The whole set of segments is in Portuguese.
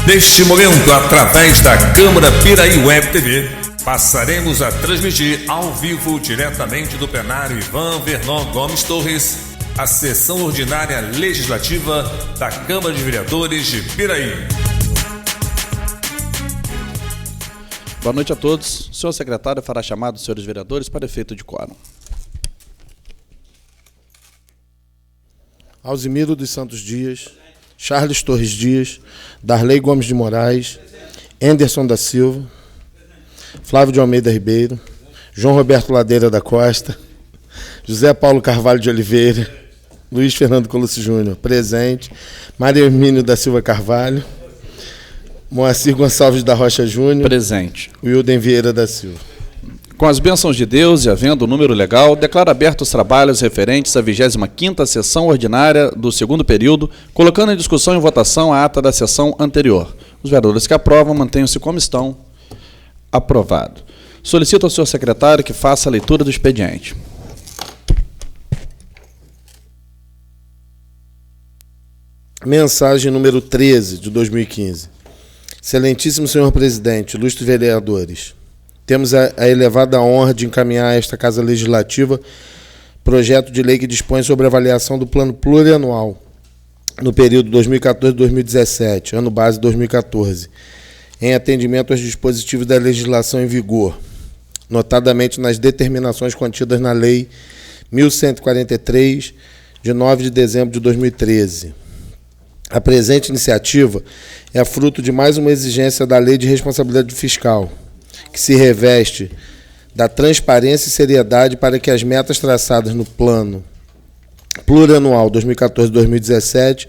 Neste momento, através da Câmara Piraí Web TV, passaremos a transmitir ao vivo, diretamente do plenário Ivan Vernon Gomes Torres, a sessão ordinária legislativa da Câmara de Vereadores de Piraí. Boa noite a todos. O senhor secretário fará chamado dos senhores vereadores para efeito de quórum. Alzimiro dos Santos Dias, Charles Torres Dias, Darley Gomes de Moraes, Enderson da Silva, Flávio de Almeida Ribeiro, João Roberto Ladeira da Costa, José Paulo Carvalho de Oliveira, Luiz Fernando Colucci Júnior, presente, Maria Hermínio da Silva Carvalho, Moacir Gonçalves da Rocha Júnior, presente, Wilden Vieira da Silva. Com as bênçãos de Deus e havendo o número legal, declaro abertos os trabalhos referentes à 25ª sessão ordinária do segundo período, colocando em discussão e votação a ata da sessão anterior. Os vereadores que aprovam mantenham-se como estão. Aprovado. Solicito ao senhor secretário que faça a leitura do expediente. Mensagem número 13 de 2015. Excelentíssimo senhor presidente, ilustres vereadores, temos a elevada honra de encaminhar a esta Casa Legislativa projeto de lei que dispõe sobre a avaliação do plano plurianual no período 2014-2017, ano base 2014, em atendimento aos dispositivos da legislação em vigor, notadamente nas determinações contidas na Lei 1143, de 9 de dezembro de 2013. A presente iniciativa é fruto de mais uma exigência da Lei de Responsabilidade Fiscal, que se reveste da transparência e seriedade para que as metas traçadas no plano plurianual 2014-2017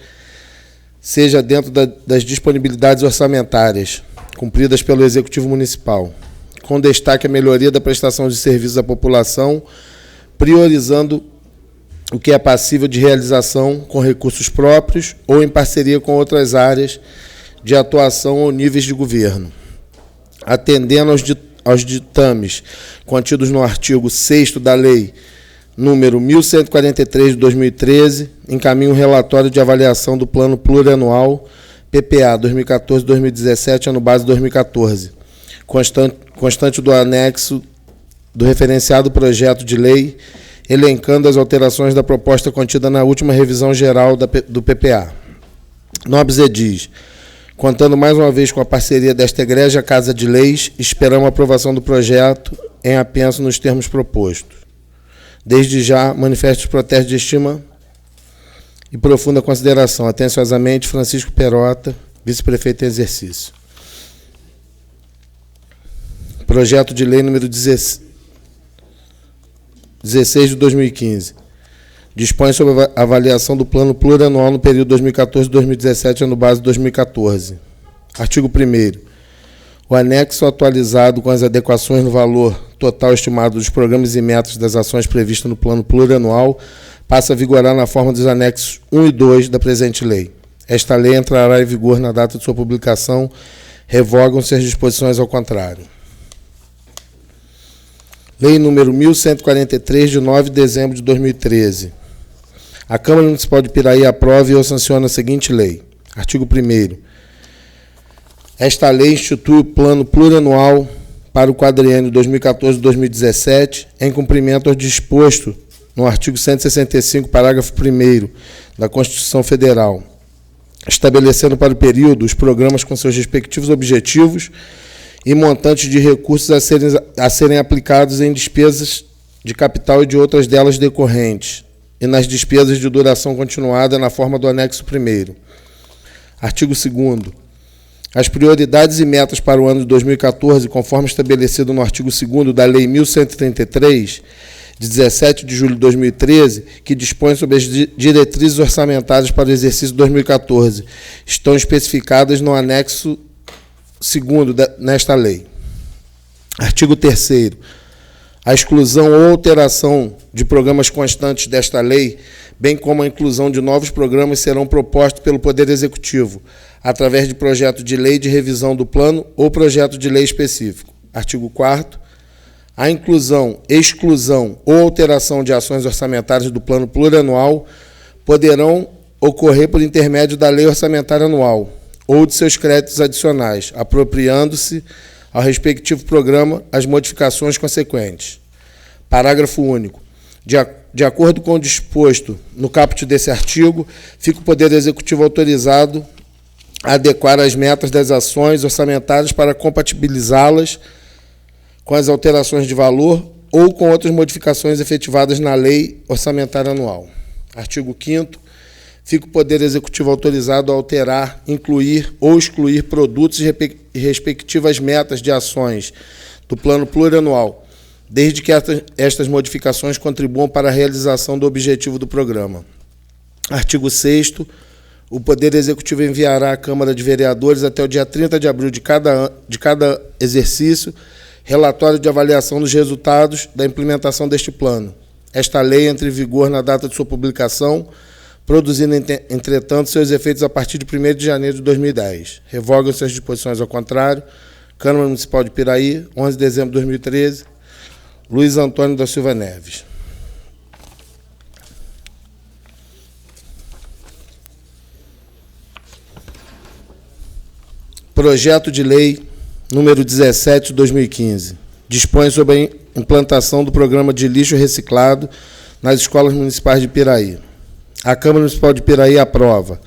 seja dentro das disponibilidades orçamentárias cumpridas pelo Executivo Municipal, com destaque à melhoria da prestação de serviços à população, priorizando o que é passível de realização com recursos próprios ou em parceria com outras áreas de atuação ou níveis de governo. Atendendo aos ditames contidos no artigo 6º da Lei número 1143 de 2013, encaminho um relatório de avaliação do Plano Plurianual PPA 2014-2017, ano base 2014, constante do anexo do referenciado projeto de lei, elencando as alterações da proposta contida na última revisão geral do PPA. Nobis edis, contando mais uma vez com a parceria desta egrégia Casa de Leis, esperamos a aprovação do projeto em apenso nos termos propostos. Desde já, manifesto os protestos de estima e profunda consideração. Atenciosamente, Francisco Perota, vice-prefeito em exercício. Projeto de lei número 16 de 2015. Dispõe sobre a avaliação do plano plurianual no período 2014-2017, ano base 2014. Artigo 1º. O anexo atualizado com as adequações no valor total estimado dos programas e metas das ações previstas no plano plurianual passa a vigorar na forma dos anexos 1 e 2 da presente lei. Esta lei entrará em vigor na data de sua publicação, revogam-se as disposições ao contrário. Lei número 1143, de 9 de dezembro de 2013. A Câmara Municipal de Piraí aprova e ou sanciona a seguinte lei. Artigo 1º. Esta lei institui o plano plurianual para o quadriênio 2014-2017, em cumprimento ao disposto no artigo 165, parágrafo 1º da Constituição Federal, estabelecendo para o período os programas com seus respectivos objetivos e montantes de recursos a serem aplicados em despesas de capital e de outras delas decorrentes, e nas despesas de duração continuada na forma do anexo 1º. Artigo 2º. As prioridades e metas para o ano de 2014, conforme estabelecido no artigo 2º da Lei 1133, de 17 de julho de 2013, que dispõe sobre as diretrizes orçamentárias para o exercício 2014, estão especificadas no anexo 2º nesta lei. Artigo 3º. A exclusão ou alteração de programas constantes desta lei, bem como a inclusão de novos programas, serão propostos pelo Poder Executivo, através de projeto de lei de revisão do plano ou projeto de lei específico. Artigo 4º. A inclusão, exclusão ou alteração de ações orçamentárias do plano plurianual poderão ocorrer por intermédio da lei orçamentária anual ou de seus créditos adicionais, apropriando-se ao respectivo programa as modificações consequentes. Parágrafo único. De acordo com o disposto no caput desse artigo, fica o Poder Executivo autorizado a adequar as metas das ações orçamentárias para compatibilizá-las com as alterações de valor ou com outras modificações efetivadas na Lei Orçamentária Anual. Artigo 5º. Fica o Poder Executivo autorizado a alterar, incluir ou excluir produtos e respectivas metas de ações do Plano Plurianual, desde que estas modificações contribuam para a realização do objetivo do programa. Artigo 6º. O Poder Executivo enviará à Câmara de Vereadores, até o dia 30 de abril de cada exercício, relatório de avaliação dos resultados da implementação deste plano. Esta lei entra em vigor na data de sua publicação, produzindo, entretanto, seus efeitos a partir de 1º de janeiro de 2010. Revogam-se as disposições ao contrário. Câmara Municipal de Piraí, 11 de dezembro de 2013. Luiz Antônio da Silva Neves. Projeto de Lei número 17 de 2015. Dispõe sobre a implantação do programa de lixo reciclado nas escolas municipais de Piraí. A Câmara Municipal de Piraí aprova.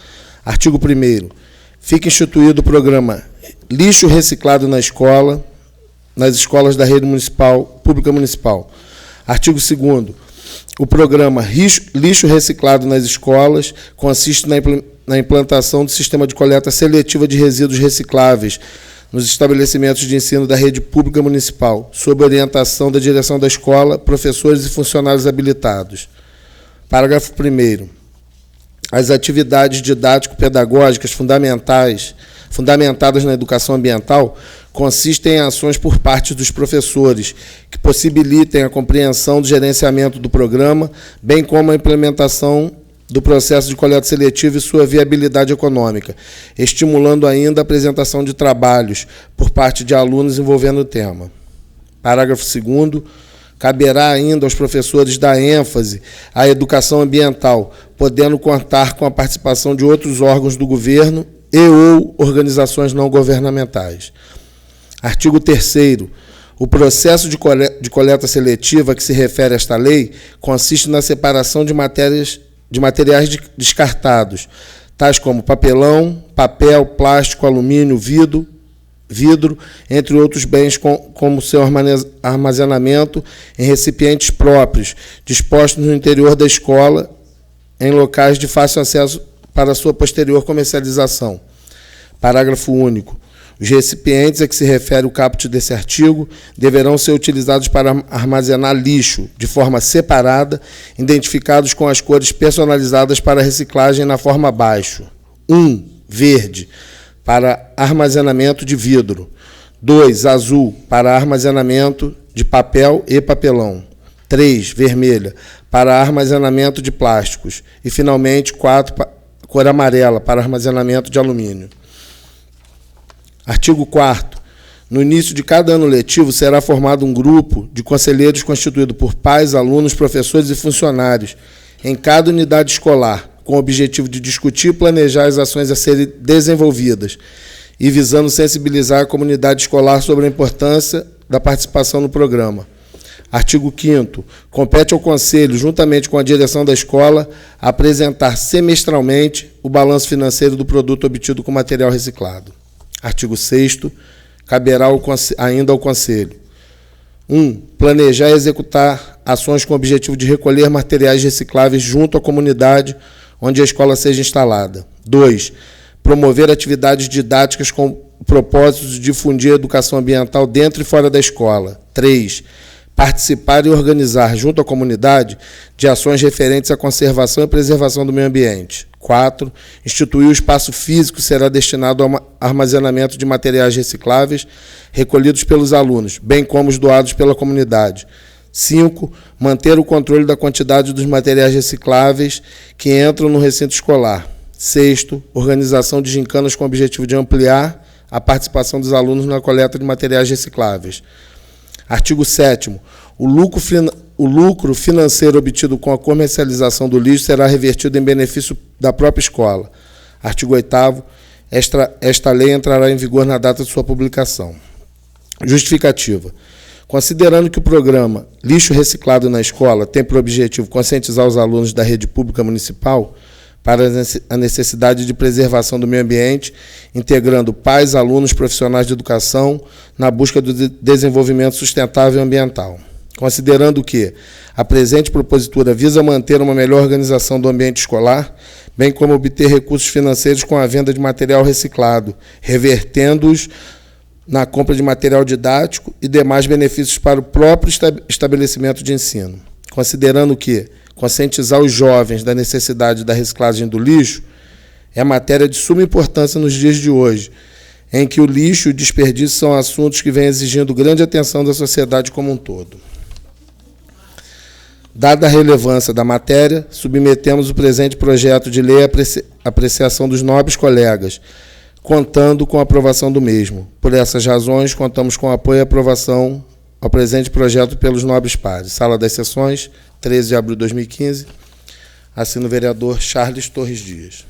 Artigo 1º. Fica instituído o programa Lixo Reciclado nas escolas da rede pública municipal. Artigo 2º. O programa Lixo Reciclado nas escolas consiste na implantação do sistema de coleta seletiva de resíduos recicláveis nos estabelecimentos de ensino da rede pública municipal, sob orientação da direção da escola, professores e funcionários habilitados. Parágrafo 1º. As atividades didático-pedagógicas fundamentadas na educação ambiental consistem em ações por parte dos professores que possibilitem a compreensão do gerenciamento do programa, bem como a implementação do processo de coleta seletiva e sua viabilidade econômica, estimulando ainda a apresentação de trabalhos por parte de alunos envolvendo o tema. Parágrafo 2º. Caberá ainda aos professores dar ênfase à educação ambiental, podendo contar com a participação de outros órgãos do governo e ou organizações não governamentais. Artigo 3º. O processo de coleta seletiva que se refere a esta lei consiste na separação de materiais descartados, tais como papelão, papel, plástico, alumínio, vidro, entre outros bens, como seu armazenamento em recipientes próprios, dispostos no interior da escola, em locais de fácil acesso para sua posterior comercialização. Parágrafo único. Os recipientes a que se refere o caput desse artigo deverão ser utilizados para armazenar lixo, de forma separada, identificados com as cores personalizadas para reciclagem na forma abaixo. 1. Verde, para armazenamento de vidro. 2. Azul, para armazenamento de papel e papelão. 3. Vermelha, para armazenamento de plásticos. E, finalmente, 4. Cor amarela, para armazenamento de alumínio. Artigo 4º. No início de cada ano letivo, será formado um grupo de conselheiros constituído por pais, alunos, professores e funcionários em cada unidade escolar, com o objetivo de discutir e planejar as ações a serem desenvolvidas e visando sensibilizar a comunidade escolar sobre a importância da participação no programa. Artigo 5º. Compete ao Conselho, juntamente com a direção da escola, apresentar semestralmente o balanço financeiro do produto obtido com material reciclado. Artigo 6º. Caberá ainda ao Conselho: 1. Planejar e executar ações com o objetivo de recolher materiais recicláveis junto à comunidade onde a escola seja instalada. 2. Promover atividades didáticas com o propósito de difundir a educação ambiental dentro e fora da escola. 3. Participar e organizar, junto à comunidade, de ações referentes à conservação e preservação do meio ambiente. 4. Instituir o espaço físico que será destinado ao armazenamento de materiais recicláveis recolhidos pelos alunos, bem como os doados pela comunidade. 5. Manter o controle da quantidade dos materiais recicláveis que entram no recinto escolar. 6. Organização de gincanas com o objetivo de ampliar a participação dos alunos na coleta de materiais recicláveis. Artigo 7º. O lucro financeiro obtido com a comercialização do lixo será revertido em benefício da própria escola. Artigo 8º. Esta lei entrará em vigor na data de sua publicação. Justificativa. Considerando que o programa Lixo Reciclado na Escola tem por objetivo conscientizar os alunos da rede pública municipal para a necessidade de preservação do meio ambiente, integrando pais, alunos, profissionais de educação na busca do desenvolvimento sustentável e ambiental. Considerando que a presente propositura visa manter uma melhor organização do ambiente escolar, bem como obter recursos financeiros com a venda de material reciclado, revertendo-os na compra de material didático e demais benefícios para o próprio estabelecimento de ensino. Considerando que conscientizar os jovens da necessidade da reciclagem do lixo é matéria de suma importância nos dias de hoje, em que o lixo e o desperdício são assuntos que vêm exigindo grande atenção da sociedade como um todo. Dada a relevância da matéria, submetemos o presente projeto de lei à apreciação dos nobres colegas, contando com a aprovação do mesmo. Por essas razões, contamos com apoio e aprovação ao presente projeto pelos nobres pares. Sala das Sessões, 13 de abril de 2015. Assina o vereador Charles Torres Dias.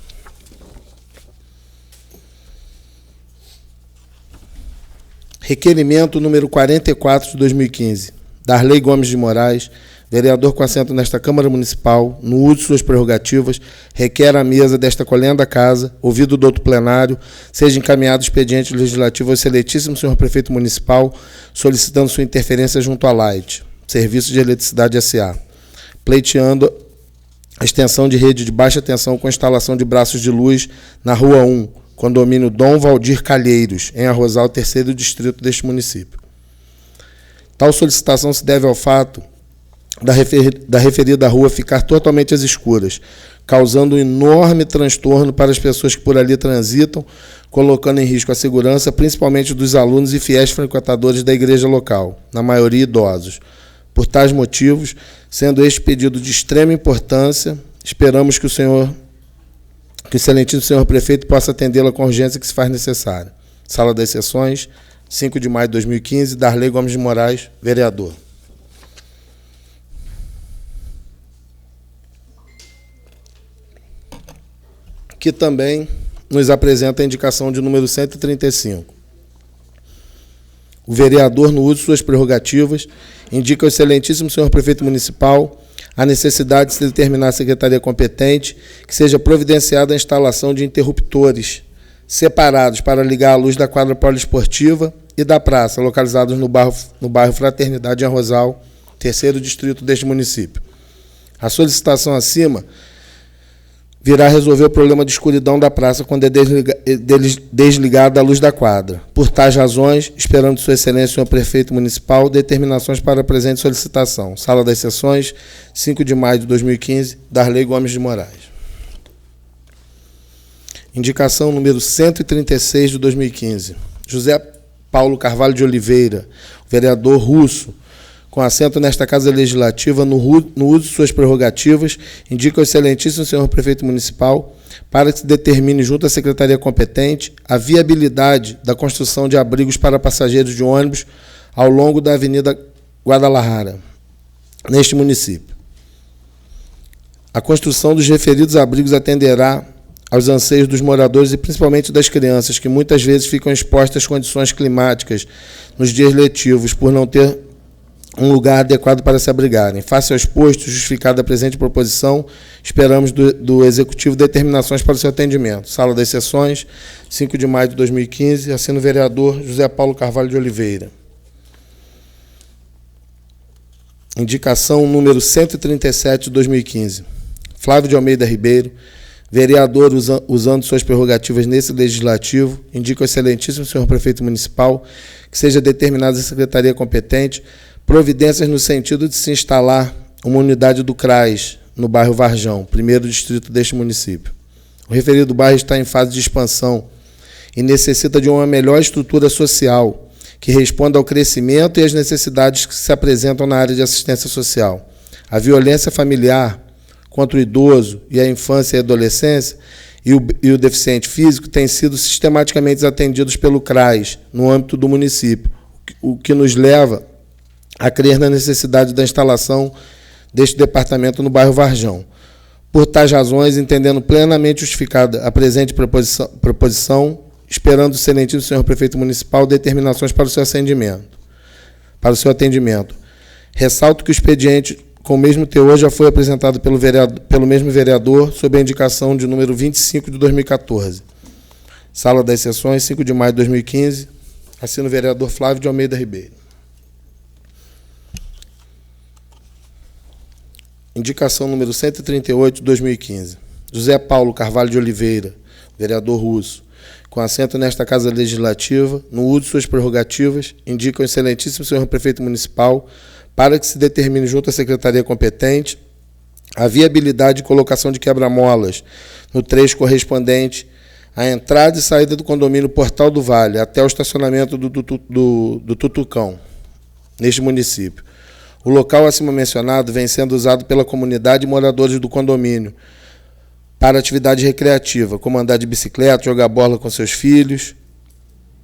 Requerimento número 44 de 2015. Darley Gomes de Moraes, vereador com assento nesta Câmara Municipal, no uso de suas prerrogativas, requer à mesa desta colhenda casa, ouvido o douto plenário, seja encaminhado expediente legislativo ao excelentíssimo senhor prefeito municipal, solicitando sua interferência junto à Light, Serviço de Eletricidade S.A., pleiteando a extensão de rede de baixa tensão com instalação de braços de luz na Rua 1, condomínio Dom Valdir Calheiros, em Arrozal, 3º distrito deste município. Tal solicitação se deve ao fato da referida rua ficar totalmente às escuras, causando um enorme transtorno para as pessoas que por ali transitam, colocando em risco a segurança, principalmente dos alunos e fiéis frequentadores da igreja local, na maioria idosos. Por tais motivos, sendo este pedido de extrema importância, esperamos que o excelentíssimo senhor prefeito possa atendê-la com a urgência que se faz necessária. Sala das Sessões, 5 de maio de 2015, Darley Gomes de Moraes, vereador. Que também nos apresenta a indicação de número 135. O vereador, no uso de suas prerrogativas, indica ao excelentíssimo senhor prefeito municipal a necessidade de se determinar a secretaria competente que seja providenciada a instalação de interruptores separados para ligar a luz da quadra poliesportiva e da praça, localizados no bairro Fraternidade em Arrozal, 3º distrito deste município. A solicitação acima virá resolver o problema de escuridão da praça quando é desligada a luz da quadra. Por tais razões, esperando sua excelência, senhor prefeito municipal, determinações para a presente solicitação. Sala das Sessões, 5 de maio de 2015, Darley Gomes de Moraes. Indicação número 136 de 2015. José Paulo Carvalho de Oliveira, vereador russo, com assento nesta Casa Legislativa, no uso de suas prerrogativas, indica ao excelentíssimo senhor prefeito municipal para que se determine junto à secretaria competente a viabilidade da construção de abrigos para passageiros de ônibus ao longo da Avenida Guadalajara, neste município. A construção dos referidos abrigos atenderá aos anseios dos moradores e principalmente das crianças, que muitas vezes ficam expostas às condições climáticas nos dias letivos, por não ter um lugar adequado para se abrigarem. Face ao exposto, justificada a presente proposição, esperamos do Executivo determinações para o seu atendimento. Sala das Sessões, 5 de maio de 2015, assina o vereador José Paulo Carvalho de Oliveira. Indicação número 137 de 2015. Flávio de Almeida Ribeiro, vereador usando suas prerrogativas nesse legislativo, indica ao excelentíssimo senhor prefeito municipal que seja determinada a secretaria competente providências no sentido de se instalar uma unidade do CRAS no bairro Varjão, 1º distrito deste município. O referido bairro está em fase de expansão e necessita de uma melhor estrutura social que responda ao crescimento e às necessidades que se apresentam na área de assistência social. A violência familiar contra o idoso e a infância e a adolescência e o deficiente físico têm sido sistematicamente atendidos pelo CRAS no âmbito do município, o que nos leva a crer na necessidade da instalação deste departamento no bairro Varjão. Por tais razões, entendendo plenamente justificada a presente proposição, esperando o excelentíssimo senhor prefeito municipal determinações para o seu atendimento. Ressalto que o expediente com o mesmo teor já foi apresentado pelo mesmo vereador sob a indicação de número 25 de 2014. Sala das Sessões, 5 de maio de 2015. Assino o vereador Flávio de Almeida Ribeiro. Indicação número 138 de 2015. José Paulo Carvalho de Oliveira, vereador Russo, com assento nesta Casa Legislativa, no uso de suas prerrogativas, indica o excelentíssimo senhor prefeito municipal para que se determine junto à secretaria competente a viabilidade de colocação de quebra-molas no trecho correspondente à entrada e saída do condomínio Portal do Vale até o estacionamento do Tutucão, neste município. O local acima mencionado vem sendo usado pela comunidade e moradores do condomínio para atividade recreativa, como andar de bicicleta, jogar bola com seus filhos,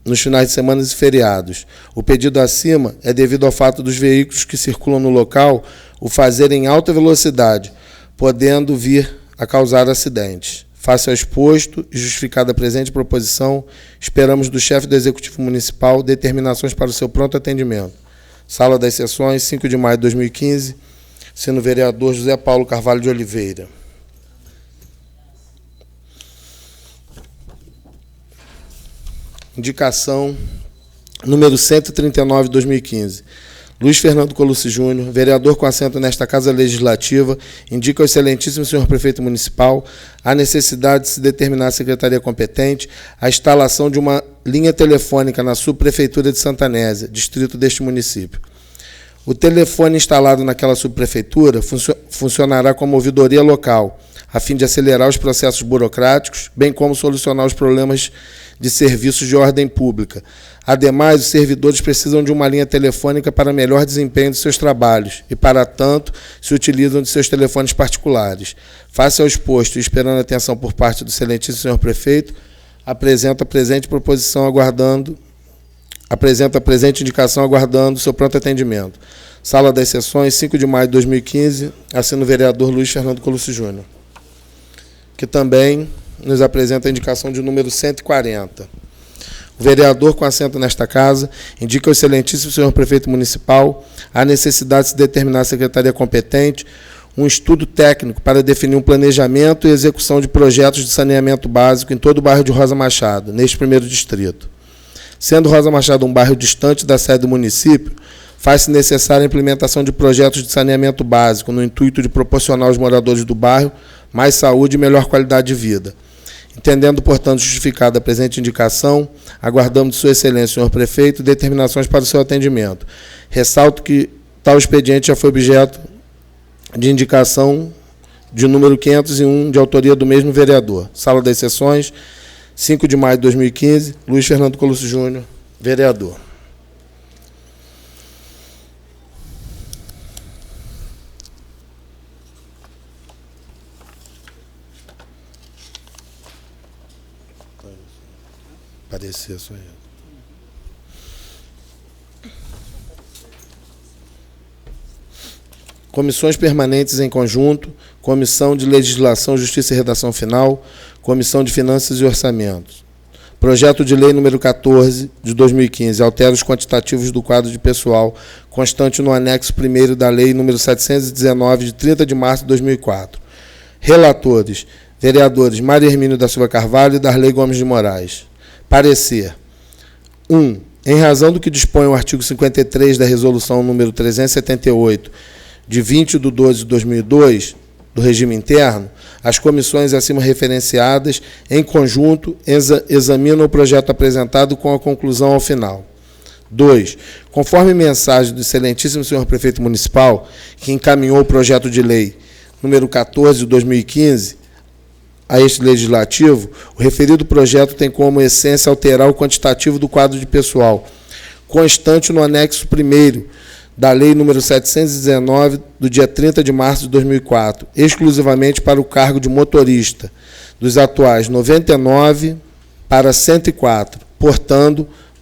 nos finais de semana e feriados. O pedido acima é devido ao fato dos veículos que circulam no local o fazerem em alta velocidade, podendo vir a causar acidentes. Face ao exposto e justificada a presente proposição, esperamos do chefe do Executivo Municipal determinações para o seu pronto atendimento. Sala das Sessões, 5 de maio de 2015, sendo o vereador José Paulo Carvalho de Oliveira. Indicação número 139 de 2015. Luiz Fernando Colucci Júnior, vereador com assento nesta Casa Legislativa, indica ao excelentíssimo senhor prefeito municipal a necessidade de se determinar a secretaria competente a instalação de uma linha telefônica na subprefeitura de Santa Anésia, distrito deste município. O telefone instalado naquela subprefeitura funcionará como ouvidoria local, a fim de acelerar os processos burocráticos, bem como solucionar os problemas de serviços de ordem pública. Ademais, os servidores precisam de uma linha telefônica para melhor desempenho de seus trabalhos e, para tanto, se utilizam de seus telefones particulares. Face ao exposto e esperando atenção por parte do excelentíssimo senhor prefeito, apresento a presente indicação aguardando seu pronto atendimento. Sala das Sessões, 5 de maio de 2015, assino o vereador Luiz Fernando Colucci Júnior, que também nos apresenta a indicação de número 140. O vereador com assento nesta Casa indica ao excelentíssimo senhor prefeito municipal a necessidade de se determinar a secretaria competente um estudo técnico para definir um planejamento e execução de projetos de saneamento básico em todo o bairro de Rosa Machado, neste primeiro distrito. Sendo Rosa Machado um bairro distante da sede do município, faz-se necessária a implementação de projetos de saneamento básico no intuito de proporcionar aos moradores do bairro mais saúde e melhor qualidade de vida. Entendendo, portanto, justificada a presente indicação, aguardamos de Sua Excelência, senhor prefeito, determinações para o seu atendimento. Ressalto que tal expediente já foi objeto de indicação de número 501, de autoria do mesmo vereador. Sala das Sessões, 5 de maio de 2015, Luiz Fernando Colucci Júnior, vereador. Parecer só eu. Comissões permanentes em conjunto, Comissão de Legislação, Justiça e Redação Final, Comissão de Finanças e Orçamentos. Projeto de Lei número 14, de 2015, altera os quantitativos do quadro de pessoal, constante no anexo 1º da Lei número 719, de 30 de março de 2004. Relatores, vereadores Maria Hermínio da Silva Carvalho e Darley Gomes de Moraes. Parecer. 1. Em razão do que dispõe o artigo 53 da Resolução número 378, de 20/12/2002, do regime interno, as comissões acima referenciadas, em conjunto, examinam o projeto apresentado com a conclusão ao final. 2. Conforme mensagem do excelentíssimo senhor prefeito municipal, que encaminhou o projeto de lei número 14 de 2015, a este legislativo, o referido projeto tem como essência alterar o quantitativo do quadro de pessoal, constante no anexo 1º da Lei nº 719, do dia 30 de março de 2004, exclusivamente para o cargo de motorista, dos atuais 99 para 104,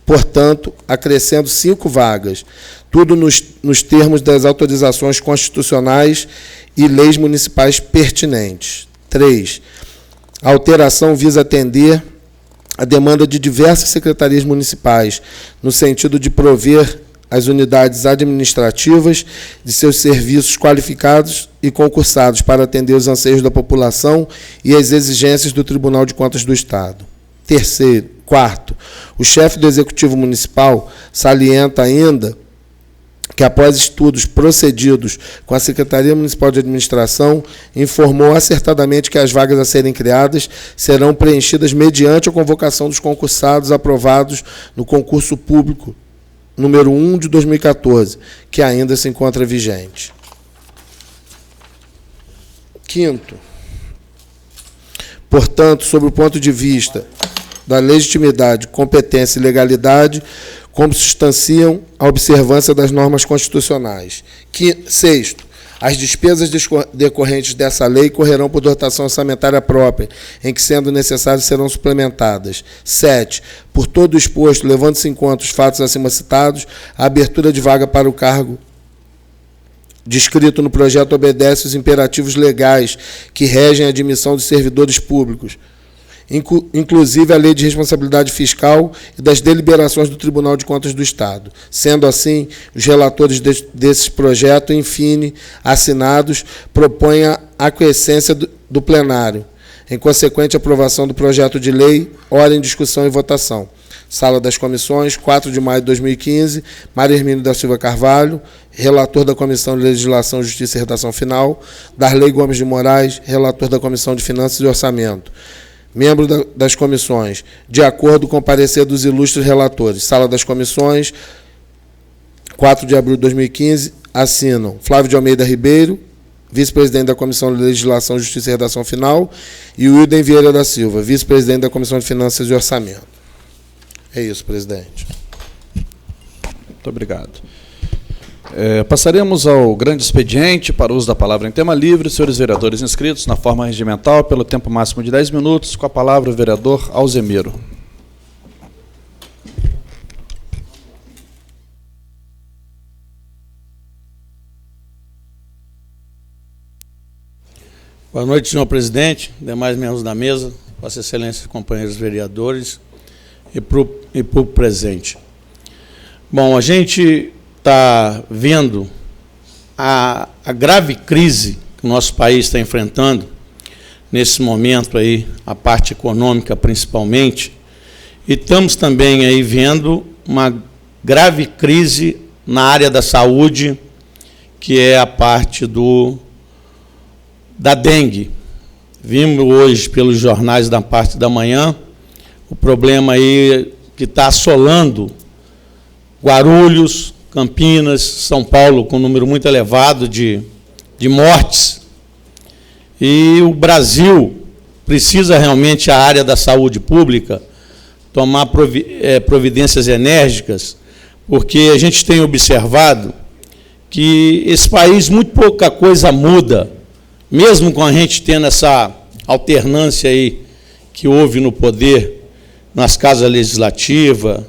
portanto, acrescendo 5 vagas, tudo nos termos das autorizações constitucionais e leis municipais pertinentes. 3. A alteração visa atender a demanda de diversas secretarias municipais, no sentido de prover as unidades administrativas de seus serviços qualificados e concursados para atender os anseios da população e as exigências do Tribunal de Contas do Estado. 4. O chefe do Executivo Municipal salienta ainda que, após estudos procedidos com a Secretaria Municipal de Administração, informou acertadamente que as vagas a serem criadas serão preenchidas mediante a convocação dos concursados aprovados no concurso público número 1 de 2014, que ainda se encontra vigente. 5º. Portanto, sob o ponto de vista da legitimidade, competência e legalidade, consubstanciam a observância das normas constitucionais. 6º. As despesas decorrentes dessa lei correrão por dotação orçamentária própria, em que, sendo necessário, serão suplementadas. 7. Por todo o exposto, levando-se em conta os fatos acima citados, a abertura de vaga para o cargo descrito no projeto obedece aos imperativos legais que regem a admissão de servidores públicos, inclusive a Lei de Responsabilidade Fiscal e das deliberações do Tribunal de Contas do Estado. Sendo assim, os relatores desses projetos, enfim, assinados, propõem a aquiescência do plenário, em consequente aprovação do projeto de lei, ora em discussão e votação. Sala das Comissões, 4 de maio de 2015, Mário Hermínio da Silva Carvalho, relator da Comissão de Legislação, Justiça e Redação Final, Darley Gomes de Moraes, relator da Comissão de Finanças e Orçamento. Membro das comissões, de acordo com o parecer dos ilustres relatores. Sala das Comissões, 4 de abril de 2015, assinam Flávio de Almeida Ribeiro, vice-presidente da Comissão de Legislação, Justiça e Redação Final, e Wilden Vieira da Silva, vice-presidente da Comissão de Finanças e Orçamento. É isso, presidente. Muito obrigado. Passaremos ao grande expediente para o uso da palavra em tema livre. Senhores vereadores inscritos na forma regimental, pelo tempo máximo de 10 minutos, com a palavra o vereador Alzemiro. Boa noite, senhor presidente, demais membros da mesa, vossa excelência, companheiros vereadores e público presente. Bom, a gente está vendo a grave crise que o nosso país está enfrentando, nesse momento aí, a parte econômica principalmente, e estamos também aí vendo uma grave crise na área da saúde, que é a parte da dengue. Vimos hoje pelos jornais da parte da manhã o problema aí que está assolando Guarulhos, Campinas, São Paulo, com um número muito elevado de mortes. E o Brasil precisa realmente, a área da saúde pública, tomar providências enérgicas, porque a gente tem observado que esse país, muito pouca coisa muda, mesmo com a gente tendo essa alternância aí que houve no poder, nas casas legislativas,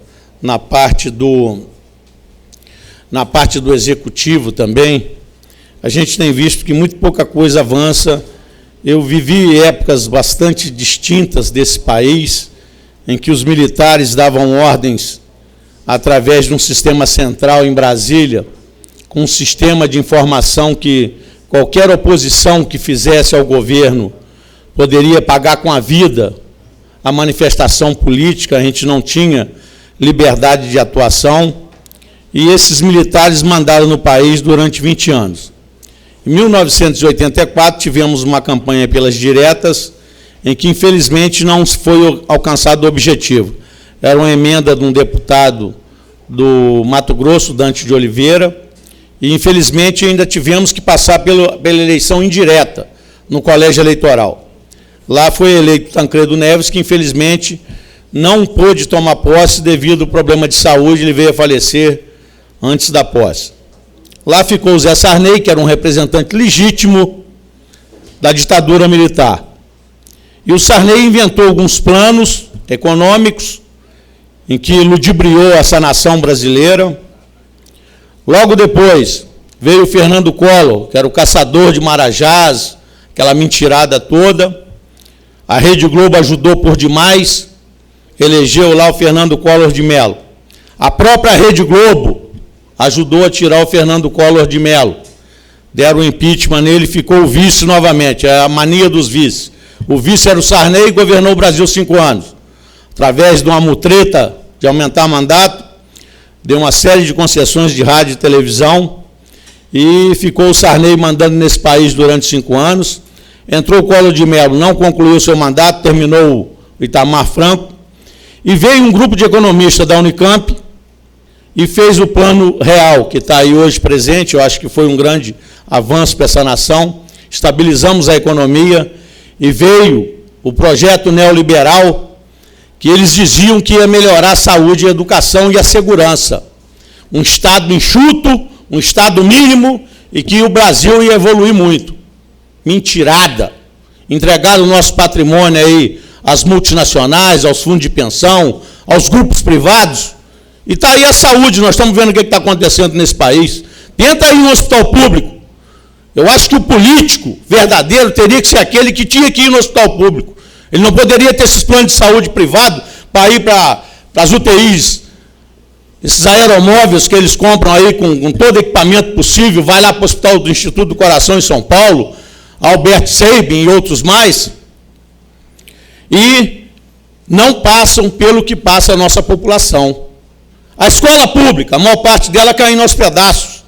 na parte do executivo também, a gente tem visto que muito pouca coisa avança. Eu vivi épocas bastante distintas desse país, em que os militares davam ordens através de um sistema central em Brasília, com um sistema de informação que qualquer oposição que fizesse ao governo poderia pagar com a vida a manifestação política, a gente não tinha liberdade de atuação, e esses militares mandaram no país durante 20 anos. Em 1984, tivemos uma campanha pelas diretas, em que, infelizmente, não foi alcançado o objetivo. Era uma emenda de um deputado do Mato Grosso, Dante de Oliveira, e, infelizmente, ainda tivemos que passar pela eleição indireta no colégio eleitoral. Lá foi eleito Tancredo Neves, que, infelizmente, não pôde tomar posse devido ao problema de saúde, ele veio a falecer antes da posse. Lá ficou o Zé Sarney, que era um representante legítimo da ditadura militar. E o Sarney inventou alguns planos econômicos em que ludibriou essa nação brasileira. Logo depois veio o Fernando Collor, que era o caçador de marajás, aquela mentirada toda. A Rede Globo ajudou por demais, elegeu lá o Fernando Collor de Mello. A própria Rede Globo ajudou a tirar o Fernando Collor de Mello. Deram um impeachment nele e ficou o vice novamente, é a mania dos vices. O vice era o Sarney e governou o Brasil 5 anos. Através de uma mutreta de aumentar mandato, deu uma série de concessões de rádio e televisão e ficou o Sarney mandando nesse país durante 5 anos. Entrou o Collor de Mello, não concluiu o seu mandato, terminou o Itamar Franco, e veio um grupo de economistas da Unicamp e fez o Plano Real, que está aí hoje presente. Eu acho que foi um grande avanço para essa nação. Estabilizamos a economia e veio o projeto neoliberal, que eles diziam que ia melhorar a saúde, a educação e a segurança. Um Estado enxuto, um Estado mínimo, e que o Brasil ia evoluir muito. Mentirada. Entregaram o nosso patrimônio aí às multinacionais, aos fundos de pensão, aos grupos privados. E está aí a saúde, nós estamos vendo o que está acontecendo nesse país. Tenta ir no hospital público. Eu acho que o político verdadeiro teria que ser aquele que tinha que ir no hospital público. Ele não poderia ter esses planos de saúde privado para ir para as UTIs, esses aeromóveis que eles compram aí com todo equipamento possível, vai lá para o Hospital do Instituto do Coração em São Paulo, Albert Sabin e outros mais, e não passam pelo que passa a nossa população. A escola pública, a maior parte dela caindo aos pedaços.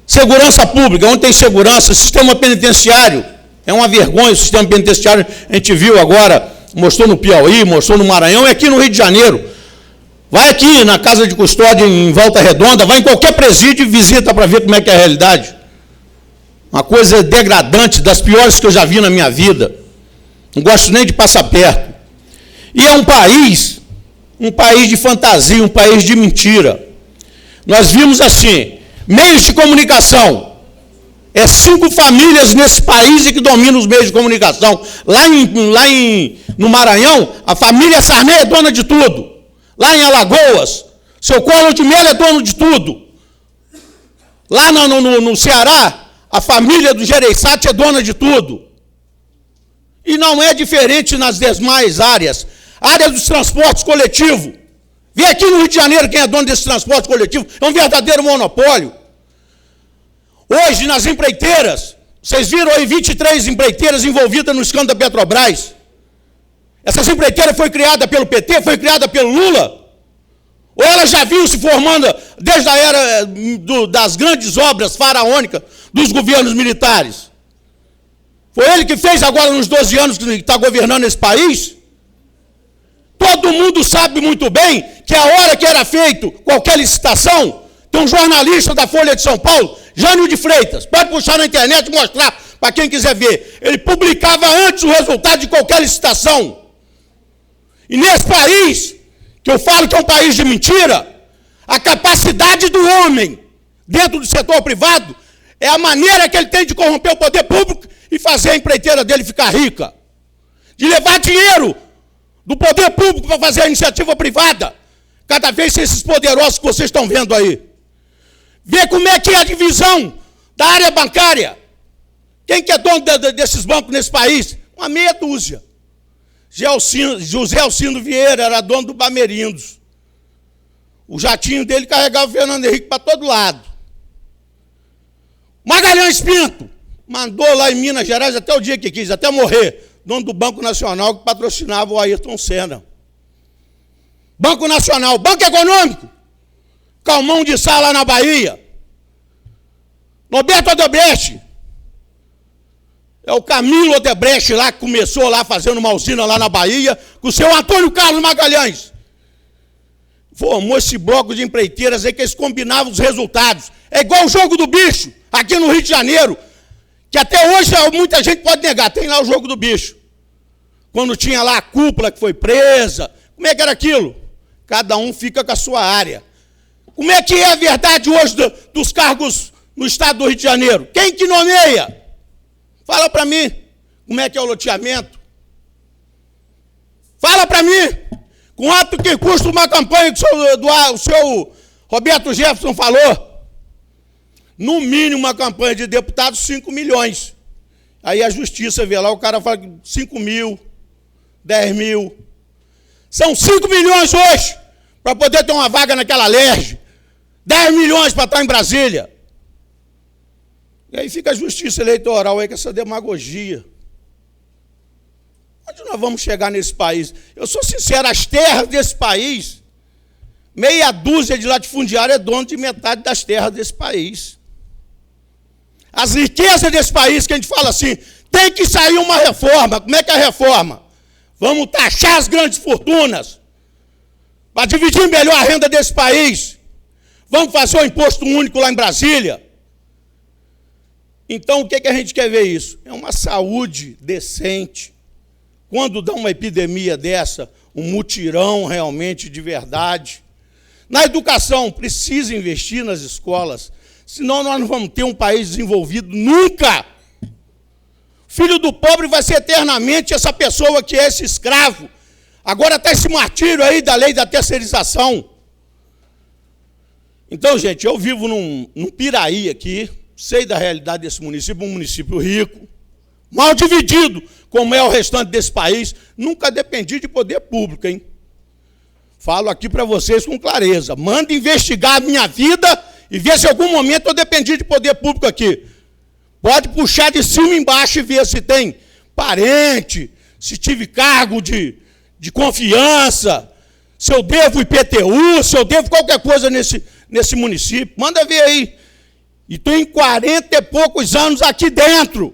Segurança pública, onde tem segurança, sistema penitenciário, é uma vergonha o sistema penitenciário, a gente viu agora, mostrou no Piauí, mostrou no Maranhão e aqui no Rio de Janeiro. Vai aqui na Casa de Custódia em Volta Redonda, vai em qualquer presídio e visita para ver como é que é a realidade. Uma coisa degradante, das piores que eu já vi na minha vida. Não gosto nem de passar perto. E é um país de fantasia, um país de mentira. Nós vimos assim, meios de comunicação. É 5 famílias nesse país que dominam os meios de comunicação. No Maranhão, a família Sarney é dona de tudo. Lá em Alagoas, seu Collor de Mello é dono de tudo. Lá no Ceará, a família do Gereissati é dona de tudo. E não é diferente nas demais áreas. Área dos transportes coletivos. Vê aqui no Rio de Janeiro quem é dono desse transporte coletivo. É um verdadeiro monopólio. Hoje, nas empreiteiras, vocês viram aí 23 empreiteiras envolvidas no escândalo da Petrobras. Essas empreiteiras foi criada pelo PT, foi criada pelo Lula? Ou elas já vinham se formando desde a era das grandes obras faraônicas dos governos militares? Foi ele que fez agora nos 12 anos que está governando esse país? Todo mundo sabe muito bem que a hora que era feito qualquer licitação, tem um jornalista da Folha de São Paulo, Jânio de Freitas, pode puxar na internet e mostrar para quem quiser ver. Ele publicava antes o resultado de qualquer licitação. E nesse país, que eu falo que é um país de mentira, a capacidade do homem dentro do setor privado é a maneira que ele tem de corromper o poder público e fazer a empreiteira dele ficar rica. De levar dinheiro do poder público para fazer a iniciativa privada. Cada vez esses poderosos que vocês estão vendo aí. Vê como é que é a divisão da área bancária. Quem que é dono desses bancos nesse país? Uma meia dúzia. José Alcindo Vieira era dono do Bamerindos. O jatinho dele carregava o Fernando Henrique para todo lado. Magalhães Pinto mandou lá em Minas Gerais até o dia que quis, até morrer, dono do Banco Nacional que patrocinava o Ayrton Senna. Banco Nacional, Banco Econômico, Calmão de Sá lá na Bahia. Roberto Odebrecht. É o Camilo Odebrecht lá que começou lá fazendo uma usina lá na Bahia, com o seu Antônio Carlos Magalhães. Formou esse bloco de empreiteiras aí que eles combinavam os resultados. É igual o Jogo do Bicho, aqui no Rio de Janeiro, que até hoje muita gente pode negar, tem lá o Jogo do Bicho. Quando tinha lá a cúpula que foi presa, como é que era aquilo? Cada um fica com a sua área. Como é que é a verdade hoje dos cargos no estado do Rio de Janeiro? Quem que nomeia? Fala para mim, como é que é o loteamento? Fala para mim, Quanto que custa uma campanha que o seu Roberto Jefferson falou? No mínimo, uma campanha de deputados, 5 milhões. Aí a justiça vê lá, o cara fala 5 mil, 10 mil. São 5 milhões hoje para poder ter uma vaga naquela LERJ. 10 milhões para estar em Brasília. E aí fica a justiça eleitoral aí com essa demagogia. Onde nós vamos chegar nesse país? Eu sou sincero, as terras desse país, meia dúzia de latifundiário é dono de metade das terras desse país. As riquezas desse país, que a gente fala assim, tem que sair uma reforma. Como é que é a reforma? Vamos taxar as grandes fortunas, para dividir melhor a renda desse país. Vamos fazer o imposto único lá em Brasília. Então, o que a gente quer ver isso? É uma saúde decente. Quando dá uma epidemia dessa, um mutirão realmente de verdade. Na educação, precisa investir nas escolas, senão nós não vamos ter um país desenvolvido nunca. Filho do pobre vai ser eternamente essa pessoa que é esse escravo. Agora está esse martírio aí da lei da terceirização. Então, gente, eu vivo num Piraí aqui, sei da realidade desse município, um município rico, mal dividido, como é o restante desse país, nunca dependi de poder público, hein? Falo aqui para vocês com clareza. Manda investigar a minha vida e ver se em algum momento eu dependi de poder público aqui. Pode puxar de cima e embaixo e ver se tem parente, se tive cargo de confiança, se eu devo IPTU, se eu devo qualquer coisa nesse município. Manda ver aí. E tem 40 e poucos anos aqui dentro.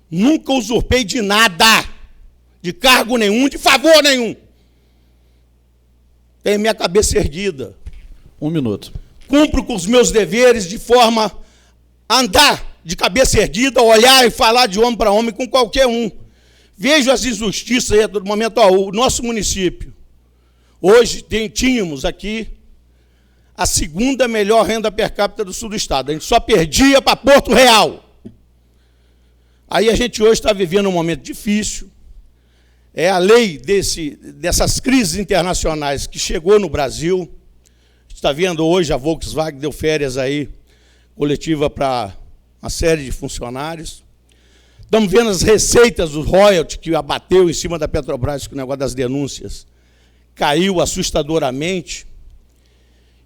Nunca usurpei de nada, de cargo nenhum, de favor nenhum. Tenho minha cabeça erguida. 1 minuto. Cumpro com os meus deveres de forma a andar de cabeça erguida, olhar e falar de homem para homem com qualquer um. Vejo as injustiças aí a todo momento. O nosso município, hoje tínhamos aqui a segunda melhor renda per capita do sul do estado. A gente só perdia para Porto Real. Aí a gente hoje está vivendo um momento difícil. É a lei dessas crises internacionais que chegou no Brasil. A gente está vendo hoje a Volkswagen deu férias aí, coletiva para uma série de funcionários. Estamos vendo as receitas do royalty que abateu em cima da Petrobras com o negócio das denúncias. Caiu assustadoramente.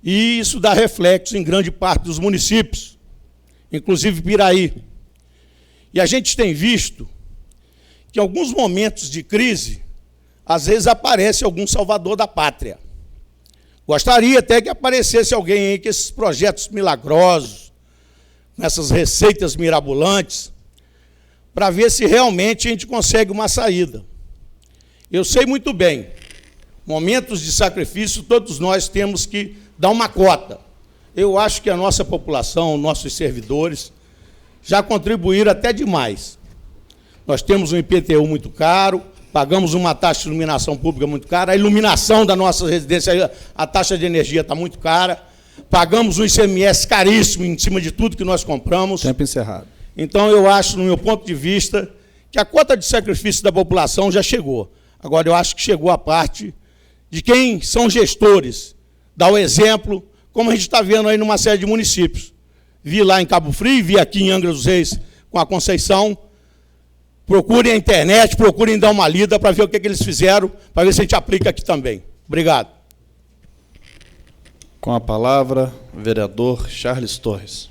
E isso dá reflexo em grande parte dos municípios, inclusive Piraí. E a gente tem visto que em alguns momentos de crise, às vezes aparece algum salvador da pátria. Gostaria até que aparecesse alguém aí com esses projetos milagrosos, com essas receitas mirabolantes, para ver se realmente a gente consegue uma saída. Eu sei muito bem, momentos de sacrifício, todos nós temos que dar uma cota. Eu acho que a nossa população, nossos servidores, já contribuíram até demais. Nós temos um IPTU muito caro, pagamos uma taxa de iluminação pública muito cara, a iluminação da nossa residência, a taxa de energia está muito cara, pagamos um ICMS caríssimo em cima de tudo que nós compramos. Tempo encerrado. Então, eu acho, no meu ponto de vista, que a cota de sacrifício da população já chegou. Agora, eu acho que chegou a parte de quem são gestores, dar o exemplo, como a gente está vendo aí numa série de municípios. Vi lá em Cabo Frio, vi aqui em Angra dos Reis com a Conceição. Procurem a internet, procurem dar uma lida para ver o que eles fizeram, para ver se a gente aplica aqui também. Obrigado. Com a palavra, o vereador Charles Torres.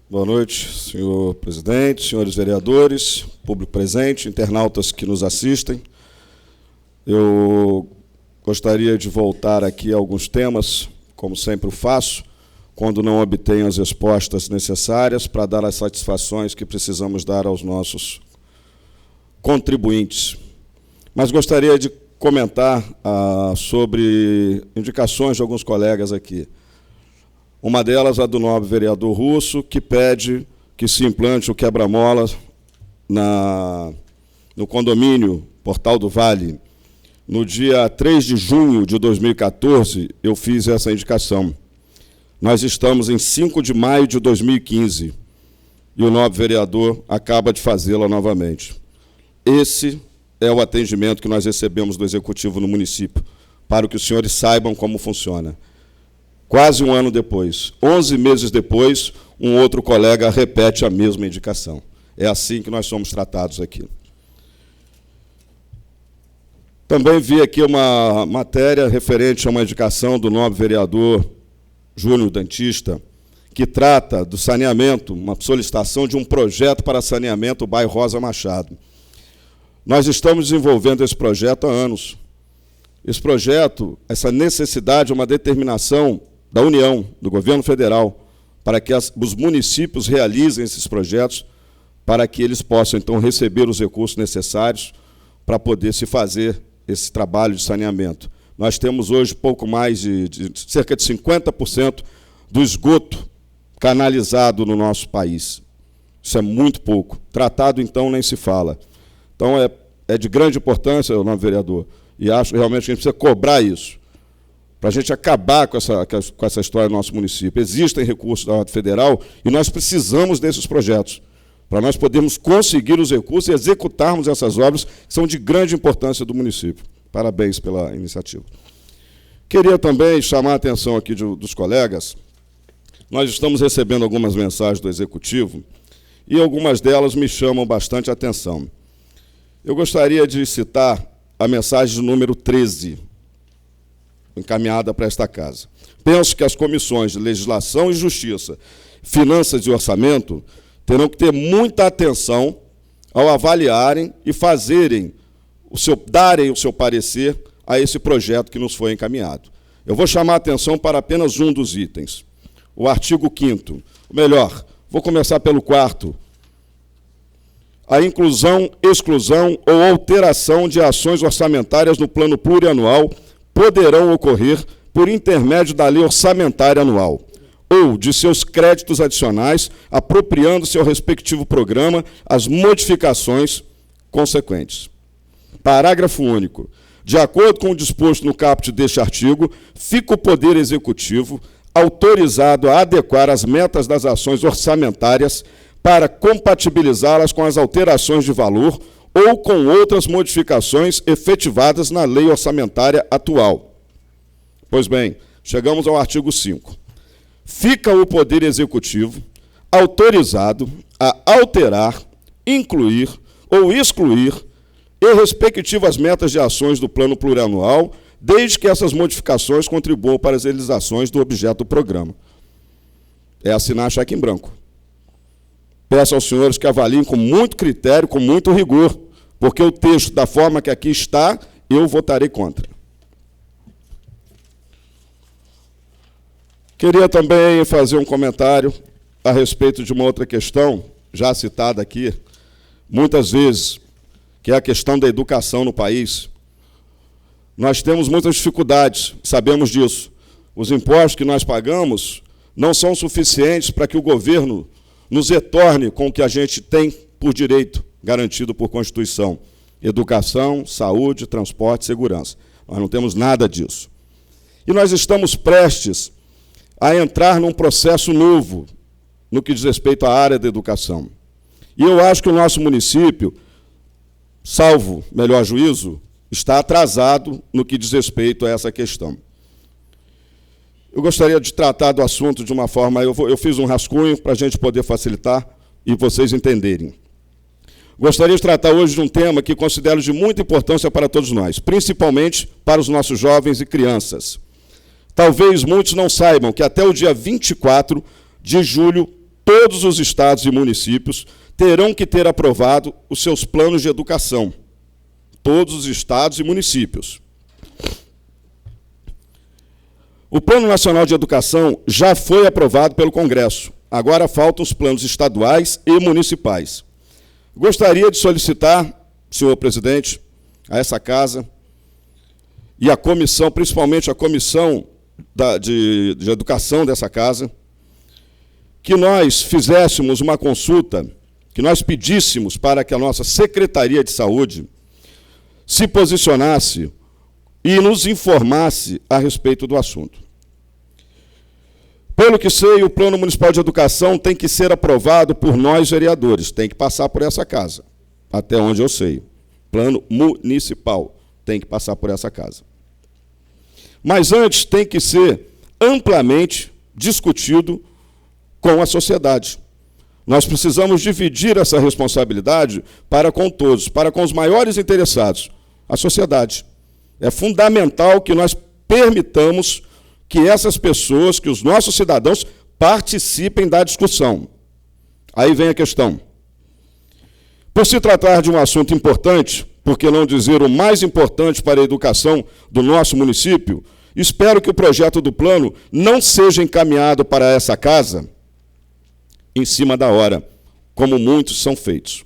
Boa noite, senhor presidente, senhores vereadores, público presente, internautas que nos assistem. Eu gostaria de voltar aqui a alguns temas, como sempre o faço, quando não obtenho as respostas necessárias para dar as satisfações que precisamos dar aos nossos contribuintes. Mas gostaria de comentar sobre indicações de alguns colegas aqui. Uma delas, a do nobre vereador Russo, que pede que se implante o quebra-mola no condomínio Portal do Vale. no dia 3 de junho de 2014, eu fiz essa indicação. Nós estamos em 5 de maio de 2015 e o nobre vereador acaba de fazê-la novamente. Esse é o atendimento que nós recebemos do Executivo no município, para que os senhores saibam como funciona. Quase um ano depois, 11 meses depois, um outro colega repete a mesma indicação. É assim que nós somos tratados aqui. Também vi aqui uma matéria referente a uma indicação do nobre vereador Júnior Dantista, que trata do saneamento, uma solicitação de um projeto para saneamento do bairro Rosa Machado. Nós estamos desenvolvendo esse projeto há anos. Esse projeto, essa necessidade é uma determinação da União, do governo federal, para que os municípios realizem esses projetos, para que eles possam, então, receber os recursos necessários para poder se fazer esse trabalho de saneamento. Nós temos hoje pouco mais de cerca de 50% do esgoto canalizado no nosso país. Isso é muito pouco. Tratado, então, nem se fala. Então, é de grande importância, nobre vereador, e acho realmente que a gente precisa cobrar isso, para a gente acabar com essa história do nosso município. Existem recursos da ordem federal e nós precisamos desses projetos, para nós podermos conseguir os recursos e executarmos essas obras que são de grande importância do município. Parabéns pela iniciativa. Queria também chamar a atenção aqui dos colegas. Nós estamos recebendo algumas mensagens do Executivo e algumas delas me chamam bastante a atenção. Eu gostaria de citar a mensagem de número 13, encaminhada para esta casa. Penso que as comissões de Legislação e Justiça, Finanças e Orçamento terão que ter muita atenção ao avaliarem e darem o seu parecer a esse projeto que nos foi encaminhado. Eu vou chamar a atenção para apenas um dos itens, o artigo 5º. Melhor, vou começar pelo 4º. A inclusão, exclusão ou alteração de ações orçamentárias no plano plurianual poderão ocorrer por intermédio da lei orçamentária anual ou de seus créditos adicionais, apropriando-se ao respectivo programa as modificações consequentes. Parágrafo único. De acordo com o disposto no caput deste artigo, fica o Poder Executivo autorizado a adequar as metas das ações orçamentárias para compatibilizá-las com as alterações de valor ou com outras modificações efetivadas na lei orçamentária atual. Pois bem, chegamos ao artigo 5. Fica o Poder Executivo autorizado a alterar, incluir ou excluir e respectivas metas de ações do plano plurianual, desde que essas modificações contribuam para as realizações do objeto do programa. É assinar cheque em branco. Peço aos senhores que avaliem com muito critério, com muito rigor, porque o texto, da forma que aqui está, eu votarei contra. Queria também fazer um comentário a respeito de uma outra questão, já citada aqui, muitas vezes, que é a questão da educação no país. Nós temos muitas dificuldades, sabemos disso. Os impostos que nós pagamos não são suficientes para que o governo nos retorne com o que a gente tem por direito, garantido por Constituição. Educação, saúde, transporte, segurança. Nós não temos nada disso. E nós estamos prestes a entrar num processo novo no que diz respeito à área da educação. E eu acho que o nosso município, salvo melhor juízo, está atrasado no que diz respeito a essa questão. Eu gostaria de tratar do assunto de uma forma... Eu fiz um rascunho para a gente poder facilitar e vocês entenderem. Gostaria de tratar hoje de um tema que considero de muita importância para todos nós, principalmente para os nossos jovens e crianças. Talvez muitos não saibam que até o dia 24 de julho, todos os estados e municípios terão que ter aprovado os seus planos de educação. Todos os estados e municípios. O Plano Nacional de Educação já foi aprovado pelo Congresso. Agora faltam os planos estaduais e municipais. Gostaria de solicitar, senhor presidente, a essa casa e a comissão, principalmente a comissão de educação dessa casa, que nós fizéssemos uma consulta, que nós pedíssemos para que a nossa Secretaria de Saúde se posicionasse e nos informasse a respeito do assunto. Pelo que sei, o Plano Municipal de Educação tem que ser aprovado por nós, vereadores, tem que passar por essa casa, até onde eu sei. Plano Municipal tem que passar por essa casa. Mas antes tem que ser amplamente discutido com a sociedade. Nós precisamos dividir essa responsabilidade para com todos, para com os maiores interessados, a sociedade. É fundamental que nós permitamos que essas pessoas, que os nossos cidadãos, participem da discussão. Aí vem a questão. Por se tratar de um assunto importante, por que não dizer o mais importante para a educação do nosso município, espero que o projeto do plano não seja encaminhado para essa casa em cima da hora, como muitos são feitos.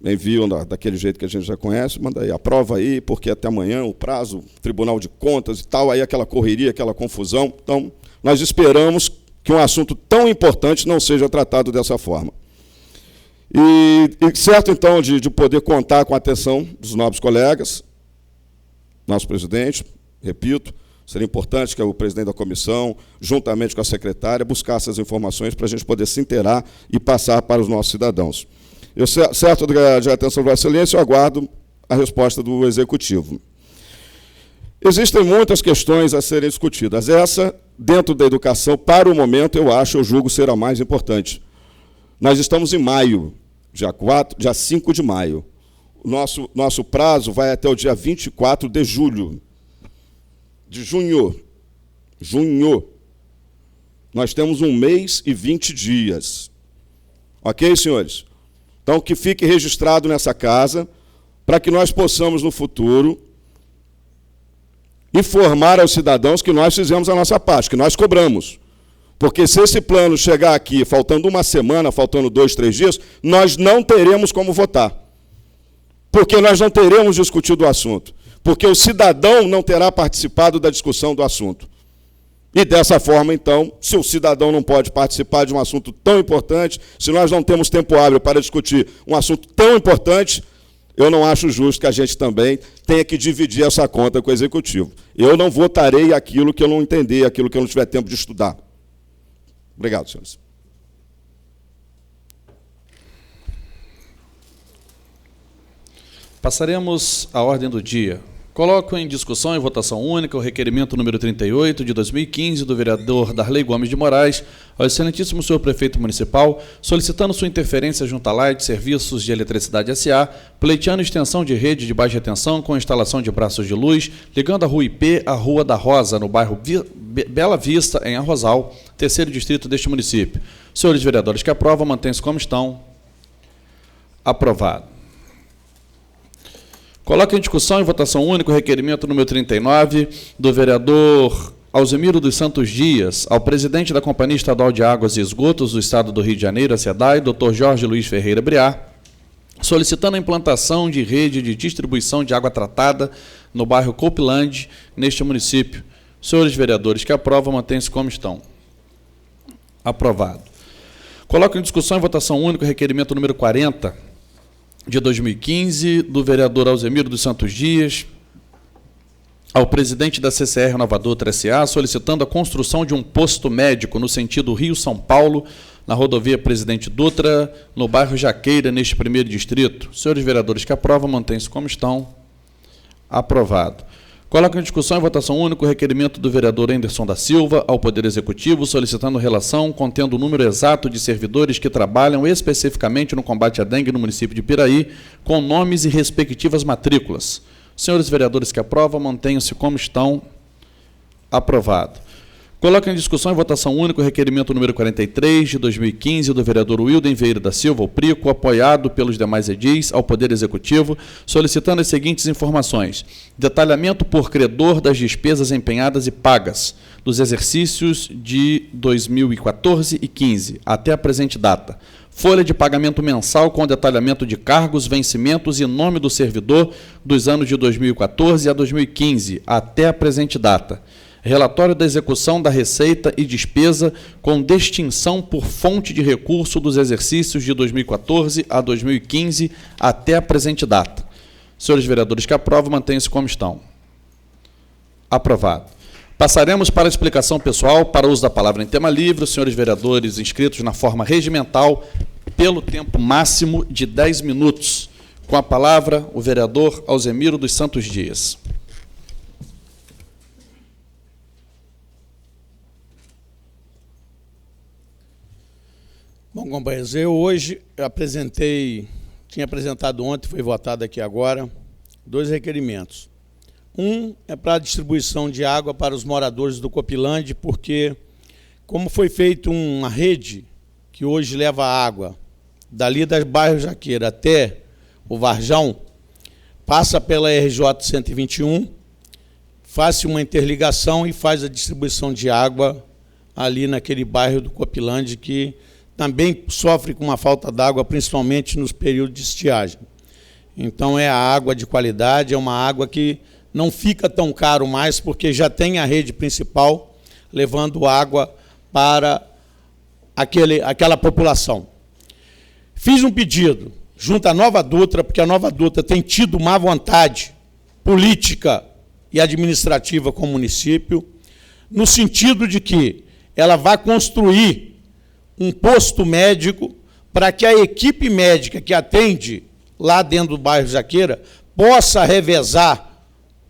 Enviam daquele jeito que a gente já conhece, manda aí, aprova aí, porque até amanhã o prazo, Tribunal de Contas e tal, aí aquela correria, aquela confusão. Então, nós esperamos que um assunto tão importante não seja tratado dessa forma. E certo, então, de poder contar com a atenção dos nobres colegas, nosso presidente, repito, seria importante que o presidente da comissão, juntamente com a secretária, buscasse essas informações para a gente poder se inteirar e passar para os nossos cidadãos. Eu, certo de atenção de Vossa Excelência, eu aguardo a resposta do Executivo. Existem muitas questões a serem discutidas. Essa, dentro da educação, para o momento, eu julgo ser a mais importante. Nós estamos em maio, dia 5 de maio. O nosso prazo vai até o dia 24 de julho. De junho. Nós temos 1 mês e 20 dias. Ok, senhores? Então, que fique registrado nessa casa, para que nós possamos, no futuro, informar aos cidadãos que nós fizemos a nossa parte, que nós cobramos. Porque se esse plano chegar aqui, faltando 1 semana, faltando 2, 3 dias, nós não teremos como votar. Porque nós não teremos discutido o assunto. Porque o cidadão não terá participado da discussão do assunto. E dessa forma, então, se o cidadão não pode participar de um assunto tão importante, se nós não temos tempo hábil para discutir um assunto tão importante, eu não acho justo que a gente também tenha que dividir essa conta com o Executivo. Eu não votarei aquilo que eu não entender, aquilo que eu não tiver tempo de estudar. Obrigado, senhores. Passaremos à ordem do dia. Coloco em discussão e votação única o requerimento número 38 de 2015 do vereador Darley Gomes de Moraes ao excelentíssimo senhor prefeito municipal, solicitando sua interferência junto à Light Serviços de Eletricidade S.A., pleiteando extensão de rede de baixa tensão com instalação de braços de luz, ligando a Rua IP à Rua da Rosa, no bairro Bela Vista, em Arrozal, terceiro distrito deste município. Senhores vereadores que aprovam, mantêm-se como estão. Aprovado. Coloco em discussão e votação única o requerimento número 39 do vereador Alzemiro dos Santos Dias ao presidente da Companhia Estadual de Águas e Esgotos do Estado do Rio de Janeiro, a SEDAI, Dr. Jorge Luiz Ferreira Briar, solicitando a implantação de rede de distribuição de água tratada no bairro Copeland, neste município. Senhores vereadores que aprovam, mantêm-se como estão. Aprovado. Coloco em discussão e votação única o requerimento número 40 de 2015, do vereador Alzemiro dos Santos Dias, ao presidente da CCR Nova Dutra S.A., solicitando a construção de um posto médico no sentido Rio-São Paulo, na rodovia Presidente Dutra, no bairro Jaqueira, neste primeiro distrito. Senhores vereadores que aprovam, mantêm-se como estão. Aprovado. Coloco em discussão e votação única o requerimento do vereador Anderson da Silva ao Poder Executivo, solicitando relação contendo o número exato de servidores que trabalham especificamente no combate à dengue no município de Piraí, com nomes e respectivas matrículas. Senhores vereadores que aprovam, mantenham-se como estão. Aprovado. Coloco em discussão e votação única o requerimento número 43 de 2015 do vereador Wilden Vieira da Silva, o Prico, apoiado pelos demais edis, ao Poder Executivo, solicitando as seguintes informações: detalhamento por credor das despesas empenhadas e pagas dos exercícios de 2014 e 15 até a presente data. Folha de pagamento mensal com detalhamento de cargos, vencimentos e nome do servidor dos anos de 2014 a 2015 até a presente data. Relatório da execução da receita e despesa com distinção por fonte de recurso dos exercícios de 2014 a 2015 até a presente data. Senhores vereadores que aprovam, mantenham-se como estão. Aprovado. Passaremos para a explicação pessoal, para o uso da palavra em tema livre, os senhores vereadores inscritos na forma regimental, pelo tempo máximo de 10 minutos. Com a palavra, o vereador Alzemiro dos Santos Dias. Bom, companheiros, eu hoje tinha apresentado ontem, foi votado aqui agora, 2 requerimentos. Um é para a distribuição de água para os moradores do Copilândia, porque, como foi feita uma rede que hoje leva água dali das bairros Jaqueira até o Varjão, passa pela RJ 121, faz uma interligação e faz a distribuição de água ali naquele bairro do Copilândia, que também sofre com uma falta d'água, principalmente nos períodos de estiagem. Então, é a água de qualidade, é uma água que não fica tão caro mais, porque já tem a rede principal levando água para aquela população. Fiz um pedido junto à Nova Dutra, porque a Nova Dutra tem tido má vontade política e administrativa com o município, no sentido de que ela vai construir um posto médico para que a equipe médica que atende lá dentro do bairro Jaqueira possa revezar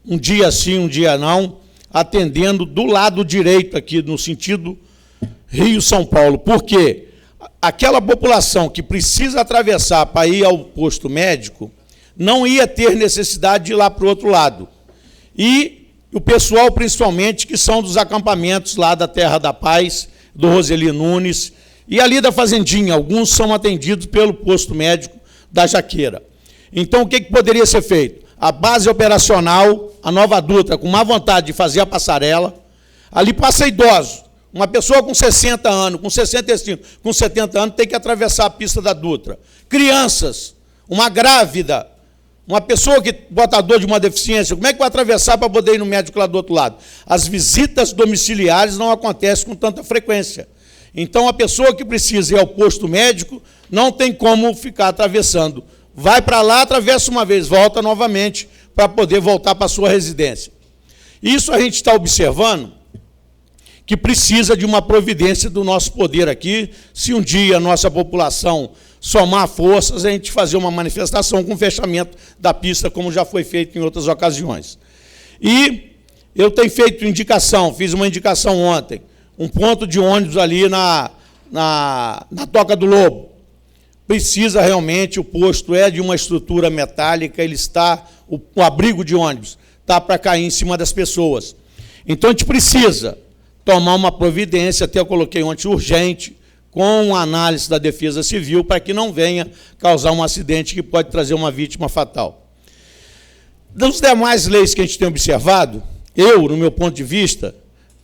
um dia sim, um dia não, atendendo do lado direito aqui, no sentido Rio-São Paulo. Por quê? Aquela população que precisa atravessar para ir ao posto médico não ia ter necessidade de ir lá para o outro lado. E o pessoal, principalmente, que são dos acampamentos lá da Terra da Paz, do Roseli Nunes, e ali da Fazendinha, alguns são atendidos pelo posto médico da Jaqueira. Então, o que poderia ser feito? A base operacional, a Nova Dutra, com má vontade de fazer a passarela, ali passa idoso. Uma pessoa com 60 anos, com 65, com 70 anos, tem que atravessar a pista da Dutra. Crianças, uma grávida, uma pessoa portador de uma deficiência, como é que vai atravessar para poder ir no médico lá do outro lado? As visitas domiciliares não acontecem com tanta frequência. Então, a pessoa que precisa ir ao posto médico não tem como ficar atravessando. Vai para lá, atravessa uma vez, volta novamente para poder voltar para a sua residência. Isso a gente está observando que precisa de uma providência do nosso poder aqui, se um dia a nossa população somar forças, a gente fazer uma manifestação com fechamento da pista, como já foi feito em outras ocasiões. E eu tenho feito indicação, fiz uma indicação ontem, um ponto de ônibus ali na Toca do Lobo. Precisa realmente, o posto é de uma estrutura metálica, ele está, o abrigo de ônibus está para cair em cima das pessoas. Então, a gente precisa tomar uma providência, até eu coloquei ontem, urgente, com a análise da Defesa Civil, para que não venha causar um acidente que pode trazer uma vítima fatal. Das demais leis que a gente tem observado, eu, no meu ponto de vista,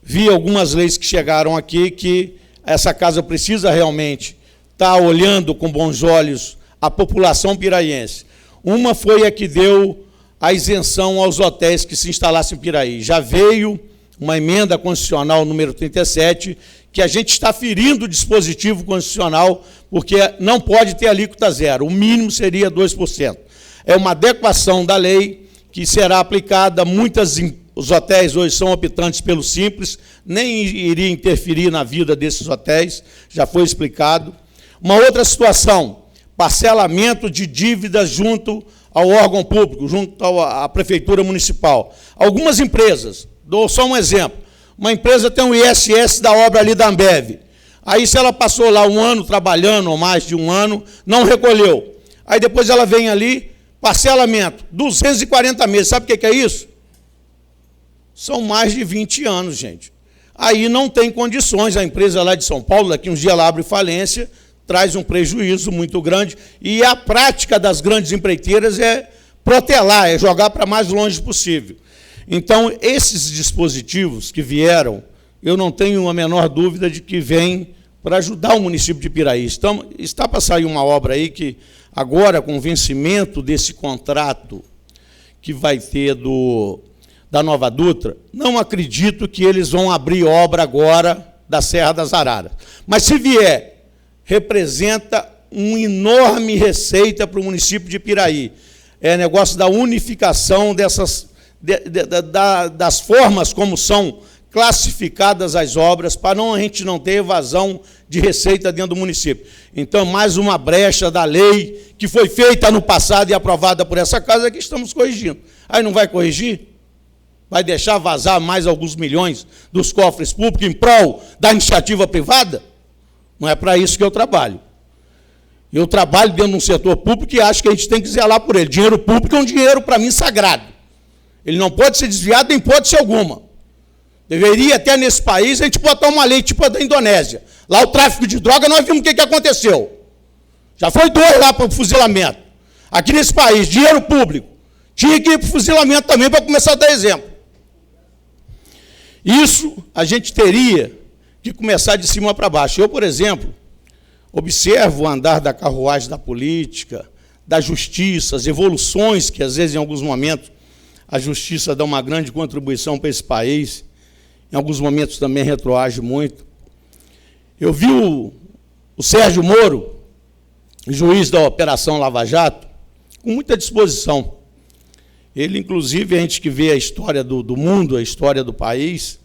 vi algumas leis que chegaram aqui que essa casa precisa realmente estar olhando com bons olhos a população piraiense. Uma foi a que deu a isenção aos hotéis que se instalassem em Piraí. Já veio uma emenda constitucional número 37, que a gente está ferindo o dispositivo constitucional, porque não pode ter alíquota zero, o mínimo seria 2%. É uma adequação da lei que será aplicada, os hotéis hoje são optantes pelo Simples, nem iria interferir na vida desses hotéis, já foi explicado. Uma outra situação, parcelamento de dívidas junto ao órgão público, junto à prefeitura municipal. Algumas empresas, dou só um exemplo, uma empresa tem um ISS da obra ali da Ambev, aí se ela passou lá um ano trabalhando, ou mais de um ano, não recolheu, aí depois ela vem ali, parcelamento, 240 meses, sabe o que é isso? São mais de 20 anos, gente. Aí não tem condições, a empresa lá de São Paulo, daqui uns dias ela abre falência, traz um prejuízo muito grande, e a prática das grandes empreiteiras é protelar, é jogar para mais longe possível. Então, esses dispositivos que vieram, eu não tenho a menor dúvida de que vêm para ajudar o município de Piraí. Está para sair uma obra aí que, agora, com o vencimento desse contrato que vai ter da Nova Dutra, não acredito que eles vão abrir obra agora da Serra das Araras. Mas, se vier, representa uma enorme receita para o município de Piraí. é negócio da unificação das formas como são classificadas as obras, para a gente não ter evasão de receita dentro do município. Então, mais uma brecha da lei que foi feita no passado e aprovada por essa casa que estamos corrigindo. Aí não vai corrigir? Vai deixar vazar mais alguns milhões dos cofres públicos em prol da iniciativa privada? Não é para isso que eu trabalho. Eu trabalho dentro de um setor público e acho que a gente tem que zelar por ele. Dinheiro público é um dinheiro, para mim, sagrado. Ele não pode ser desviado em hipótese alguma. Deveria até nesse país a gente botar uma lei tipo a da Indonésia. Lá o tráfico de droga, nós vimos o que aconteceu. Já foi 2 lá para o fuzilamento. Aqui nesse país, dinheiro público. Tinha que ir para o fuzilamento também para começar a dar exemplo. Isso a gente teria que começar de cima para baixo. Eu, por exemplo, observo o andar da carruagem da política, da justiça, as evoluções que, às vezes, em alguns momentos, a justiça dá uma grande contribuição para esse país. Em alguns momentos também retroage muito. Eu vi o Sérgio Moro, juiz da Operação Lava Jato, com muita disposição. Ele, inclusive, a gente que vê a história do mundo, a história do país,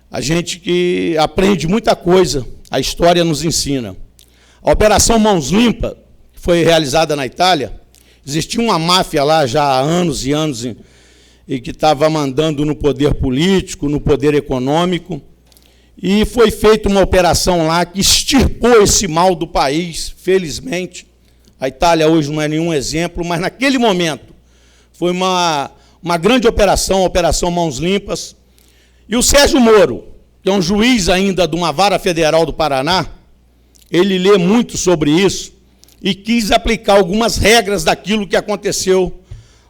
a gente que aprende muita coisa, a história nos ensina. A Operação Mãos Limpas, que foi realizada na Itália, existia uma máfia lá já há anos e anos, e que estava mandando no poder político, no poder econômico, e foi feita uma operação lá que extirpou esse mal do país, felizmente. A Itália hoje não é nenhum exemplo, mas naquele momento foi uma grande operação, a Operação Mãos Limpas. E o Sérgio Moro, que é um juiz ainda de uma vara federal do Paraná, ele lê muito sobre isso e quis aplicar algumas regras daquilo que aconteceu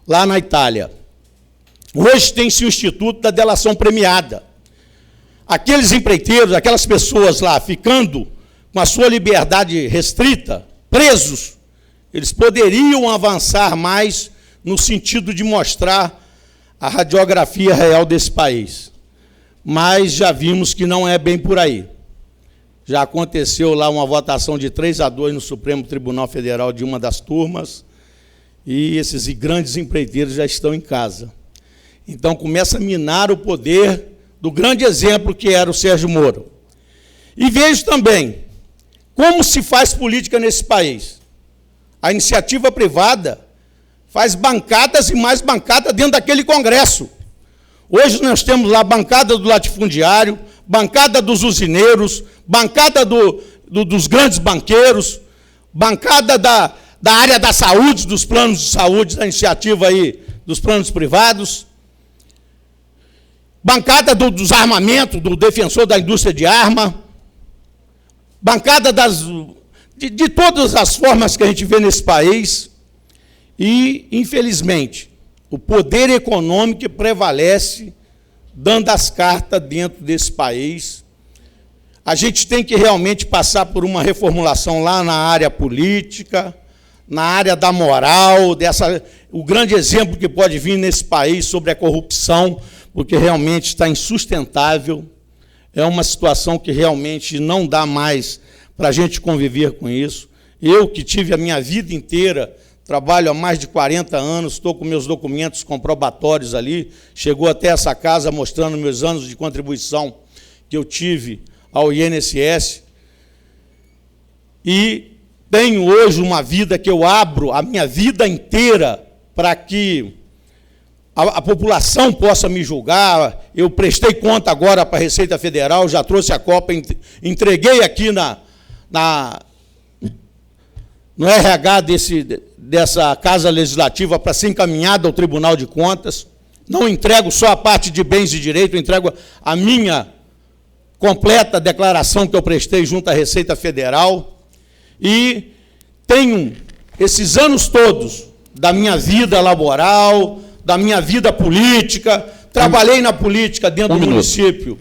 lá na Itália. Hoje tem-se o Instituto da Delação Premiada. Aqueles empreiteiros, aquelas pessoas lá ficando com a sua liberdade restrita, presos, eles poderiam avançar mais no sentido de mostrar a radiografia real desse país. Mas já vimos que não é bem por aí. Já aconteceu lá uma votação de 3-2 no Supremo Tribunal Federal de uma das turmas, e esses grandes empreiteiros já estão em casa. Então, começa a minar o poder do grande exemplo que era o Sérgio Moro. E vejo também como se faz política nesse país. A iniciativa privada faz bancadas e mais bancadas dentro daquele Congresso. Hoje nós temos lá a bancada do latifundiário, bancada dos usineiros, bancada dos grandes banqueiros, bancada da área da saúde, dos planos de saúde, da iniciativa aí dos planos privados, bancada dos armamentos, do defensor da indústria de arma, bancada de todas as formas que a gente vê nesse país, e, infelizmente, o poder econômico prevalece, dando as cartas dentro desse país. A gente tem que realmente passar por uma reformulação lá na área política, na área da moral, o grande exemplo que pode vir nesse país sobre a corrupção, porque realmente está insustentável, é uma situação que realmente não dá mais para a gente conviver com isso. Eu, que tive a minha vida inteira, trabalho há mais de 40 anos, estou com meus documentos comprobatórios ali, chegou até essa casa mostrando meus anos de contribuição que eu tive ao INSS, e tenho hoje uma vida que eu abro a minha vida inteira para que a população possa me julgar. Eu prestei conta agora para a Receita Federal, já trouxe a cópia, entreguei aqui no RH dessa Casa Legislativa para ser encaminhada ao Tribunal de Contas. Não entrego só a parte de bens e direitos, entrego a minha completa declaração que eu prestei junto à Receita Federal. E tenho esses anos todos da minha vida laboral, da minha vida política, trabalhei na política dentro do município,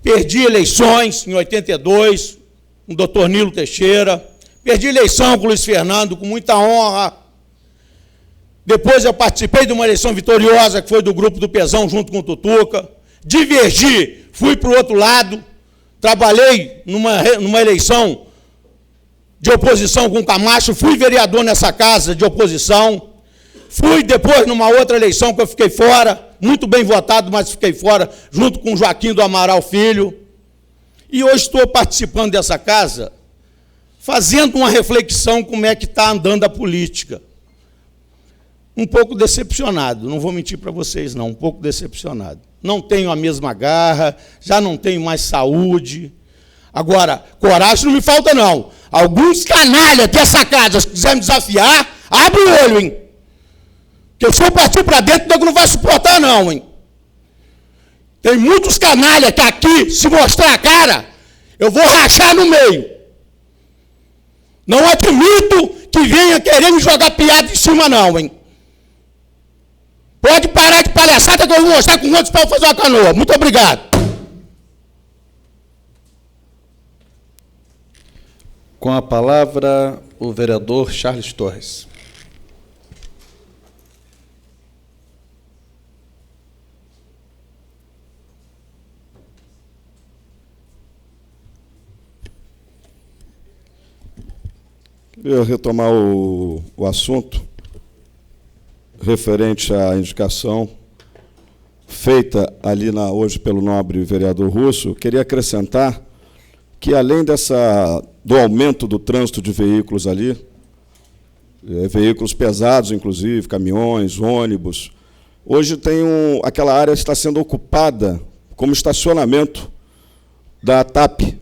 perdi eleições em 82, com o doutor Nilo Teixeira, perdi eleição com o Luiz Fernando, com muita honra. Depois eu participei de uma eleição vitoriosa, que foi do grupo do Pezão, junto com o Tutuca. Divergi, fui para o outro lado, trabalhei numa eleição de oposição com o Camacho, fui vereador nessa casa de oposição. Fui depois numa outra eleição que eu fiquei fora, muito bem votado, mas fiquei fora, junto com Joaquim do Amaral Filho. E hoje estou participando dessa casa, fazendo uma reflexão como é que está andando a política. Um pouco decepcionado, não vou mentir para vocês não, um pouco decepcionado. Não tenho a mesma garra, já não tenho mais saúde. Agora, coragem não me falta não. Alguns canalhas dessa casa, se quiser me desafiar, abre o olho, hein? Que se eu partir para dentro, o nego não vai suportar não, hein? Tem muitos canalhas que aqui, se mostrar a cara, eu vou rachar no meio. Não admito que venha querer me jogar piada em cima não, hein? Pode parar de palhaçada que eu vou mostrar com outros para fazer uma canoa. Muito obrigado. Com a palavra, o vereador Charles Torres. Queria retomar o assunto referente à indicação feita ali hoje pelo nobre vereador Russo. Queria acrescentar que, além do aumento do trânsito de veículos ali, veículos pesados, inclusive, caminhões, ônibus, hoje aquela área está sendo ocupada como estacionamento da TAP,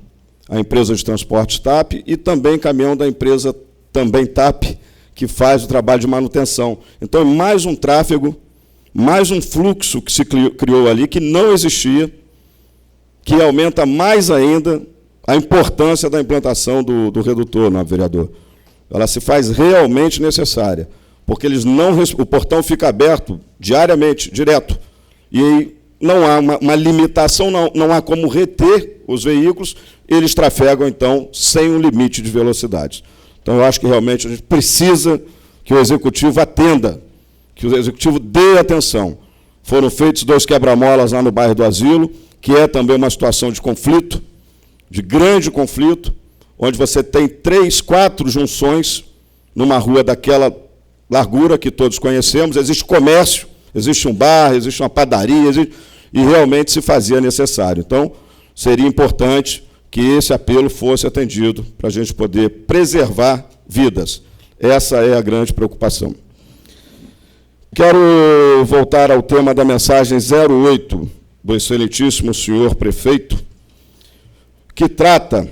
a empresa de transporte TAP, e também caminhão da empresa também TAP, que faz o trabalho de manutenção. Então, é mais um tráfego, mais um fluxo que se criou ali, que não existia, que aumenta mais ainda a importância da implantação do redutor, não, vereador. Ela se faz realmente necessária, porque o portão fica aberto diariamente, direto, e não há uma limitação, não há como reter os veículos, eles trafegam, então, sem um limite de velocidade. Então, eu acho que realmente a gente precisa que o Executivo atenda, que o Executivo dê atenção. Foram feitos 2 quebra-molas lá no bairro do Asilo, que é também uma situação de conflito, de grande conflito, onde você tem 3, 4 junções numa rua daquela largura que todos conhecemos, existe comércio, existe um bar, existe uma padaria, e realmente se fazia necessário. Então, seria importante que esse apelo fosse atendido para a gente poder preservar vidas. Essa é a grande preocupação. Quero voltar ao tema da mensagem 08 do excelentíssimo senhor prefeito, que trata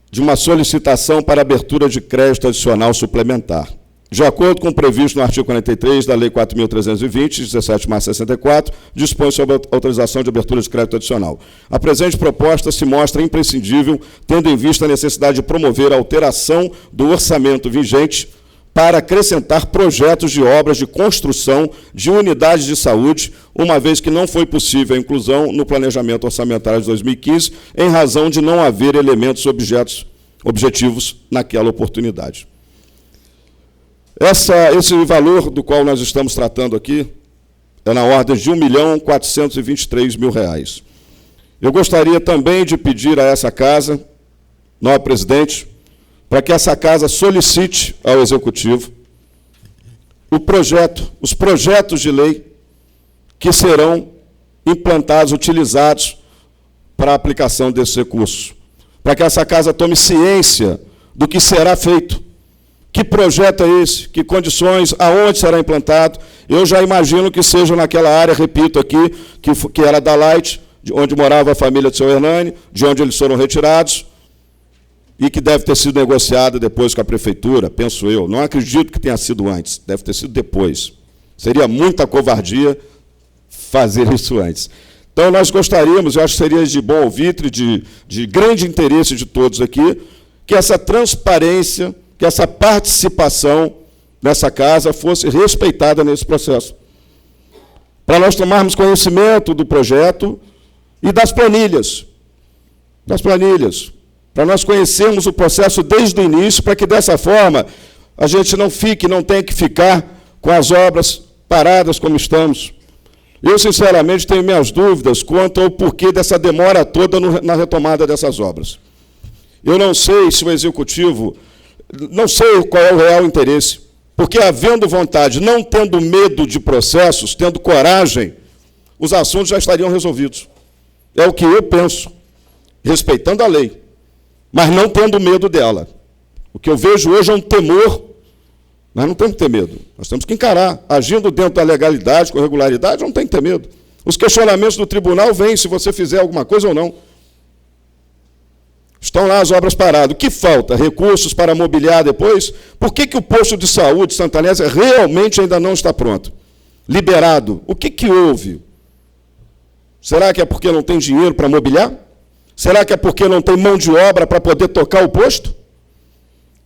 de uma solicitação para abertura de crédito adicional suplementar. De acordo com o previsto no artigo 43 da Lei 4.320, de 17 de março de 64, dispõe sobre a autorização de abertura de crédito adicional. A presente proposta se mostra imprescindível, tendo em vista a necessidade de promover a alteração do orçamento vigente para acrescentar projetos de obras de construção de unidades de saúde, uma vez que não foi possível a inclusão no planejamento orçamentário de 2015, em razão de não haver elementos objetivos naquela oportunidade. Esse valor do qual nós estamos tratando aqui é na ordem de R$ 1.423.000. Eu gostaria também de pedir a essa casa, nobre presidente, para que essa casa solicite ao Executivo os projetos de lei que serão implantados, utilizados para a aplicação desses recursos, para que essa casa tome ciência do que será feito. Que projeto é esse? Que condições? Aonde será implantado? Eu já imagino que seja naquela área, repito aqui, que era da Light, de onde morava a família do seu Hernani, de onde eles foram retirados, e que deve ter sido negociada depois com a prefeitura, penso eu. Não acredito que tenha sido antes, deve ter sido depois. Seria muita covardia fazer isso antes. Então, nós gostaríamos, eu acho que seria de bom ouvido, de grande interesse de todos aqui, que essa transparência, que essa participação nessa casa fosse respeitada nesse processo. Para nós tomarmos conhecimento do projeto e das planilhas. Para nós conhecermos o processo desde o início, para que, dessa forma, a gente não tenha que ficar com as obras paradas como estamos. Eu, sinceramente, tenho minhas dúvidas quanto ao porquê dessa demora toda na retomada dessas obras. Eu não sei se o Executivo Não sei qual é o real interesse, porque havendo vontade, não tendo medo de processos, tendo coragem, os assuntos já estariam resolvidos. É o que eu penso, respeitando a lei, mas não tendo medo dela. O que eu vejo hoje é um temor. Nós não temos que ter medo, nós temos que encarar. Agindo dentro da legalidade, com regularidade, não tem que ter medo. Os questionamentos do tribunal vêm se você fizer alguma coisa ou não. Estão lá as obras paradas. O que falta? Recursos para mobiliar depois? Por que o posto de saúde de Santa Anésia realmente ainda não está pronto? Liberado. O que houve? Será que é porque não tem dinheiro para mobiliar? Será que é porque não tem mão de obra para poder tocar o posto?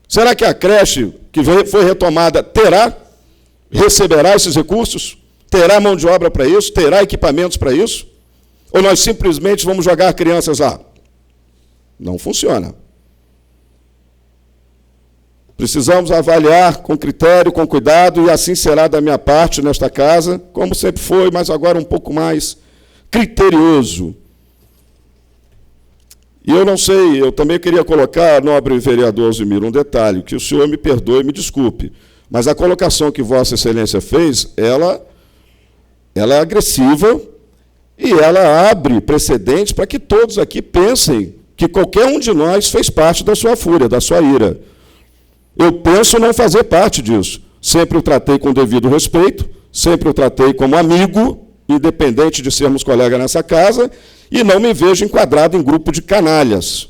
Será que a creche que foi retomada receberá esses recursos? Terá mão de obra para isso? Terá equipamentos para isso? Ou nós simplesmente vamos jogar crianças lá? Não funciona. Precisamos avaliar com critério, com cuidado, e assim será da minha parte nesta casa, como sempre foi, mas agora um pouco mais criterioso. E eu não sei, eu também queria colocar, nobre vereador Alzimiro, um detalhe, que o senhor me perdoe e me desculpe, mas a colocação que Vossa Excelência fez, ela é agressiva e ela abre precedentes para que todos aqui pensem que qualquer um de nós fez parte da sua fúria, da sua ira. Eu penso não fazer parte disso. Sempre o tratei com devido respeito, sempre o tratei como amigo, independente de sermos colegas nessa casa, e não me vejo enquadrado em grupo de canalhas.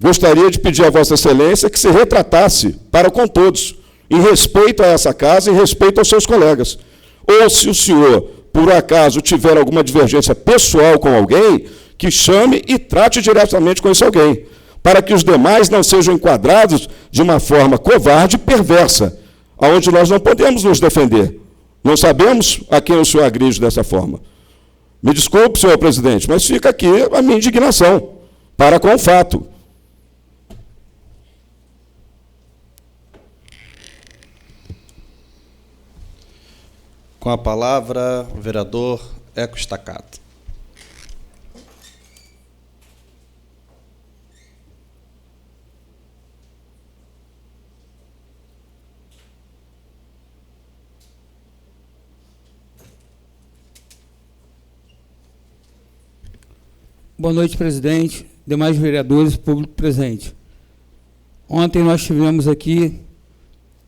Gostaria de pedir a Vossa Excelência que se retratasse para com todos, em respeito a essa casa, em respeito aos seus colegas. Ou se o senhor, por acaso, tiver alguma divergência pessoal com alguém, que chame e trate diretamente com esse alguém, para que os demais não sejam enquadrados de uma forma covarde e perversa, onde nós não podemos nos defender. Não sabemos a quem o senhor agride dessa forma. Me desculpe, senhor presidente, mas fica aqui a minha indignação para com o fato. Com a palavra, o vereador Eco Staccato. Boa noite, presidente, demais vereadores, público presente. Ontem nós tivemos aqui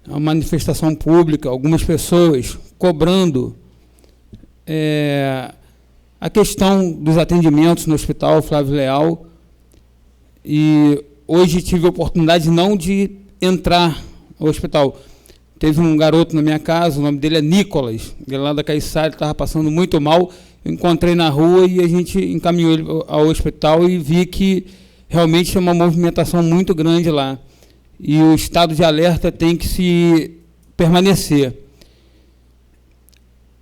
uma manifestação pública, algumas pessoas cobrando a questão dos atendimentos no Hospital Flávio Leal, e hoje tive a oportunidade não de entrar ao hospital. Teve um garoto na minha casa, o nome dele é Nicolas, ele lá da Caiçara, estava passando muito mal. Eu encontrei na rua e a gente encaminhou ele ao hospital e vi que realmente tem uma movimentação muito grande lá. E o estado de alerta tem que se permanecer.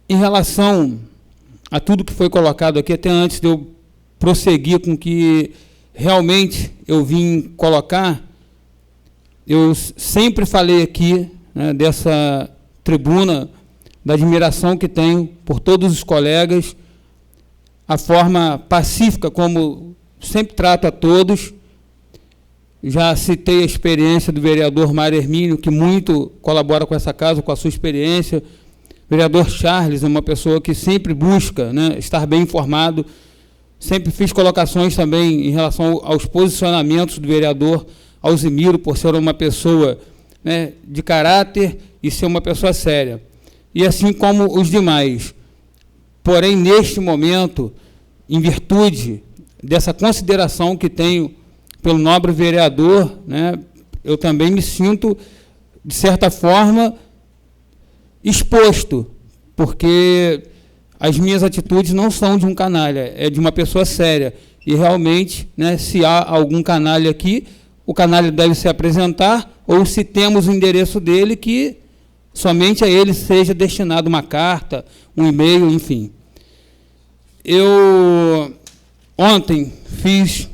Em relação a tudo que foi colocado aqui, até antes de eu prosseguir com o que realmente eu vim colocar, eu sempre falei aqui, né, dessa tribuna, da admiração que tenho por todos os colegas, a forma pacífica como sempre trato a todos. Já citei a experiência do vereador Mário Hermínio, que muito colabora com essa casa, com a sua experiência. O vereador Charles é uma pessoa que sempre busca, né, estar bem informado. Sempre fiz colocações também em relação aos posicionamentos do vereador Alzimiro, por ser uma pessoa, né, de caráter e ser uma pessoa séria. E assim como os demais. Porém, neste momento, em virtude dessa consideração que tenho pelo nobre vereador, né, eu também me sinto, de certa forma, exposto, porque as minhas atitudes não são de um canalha, é de uma pessoa séria. E realmente, né, se há algum canalha aqui, o canalha deve se apresentar, ou se temos o endereço dele, que somente a ele seja destinado uma carta, um e-mail, enfim. Eu ontem fiz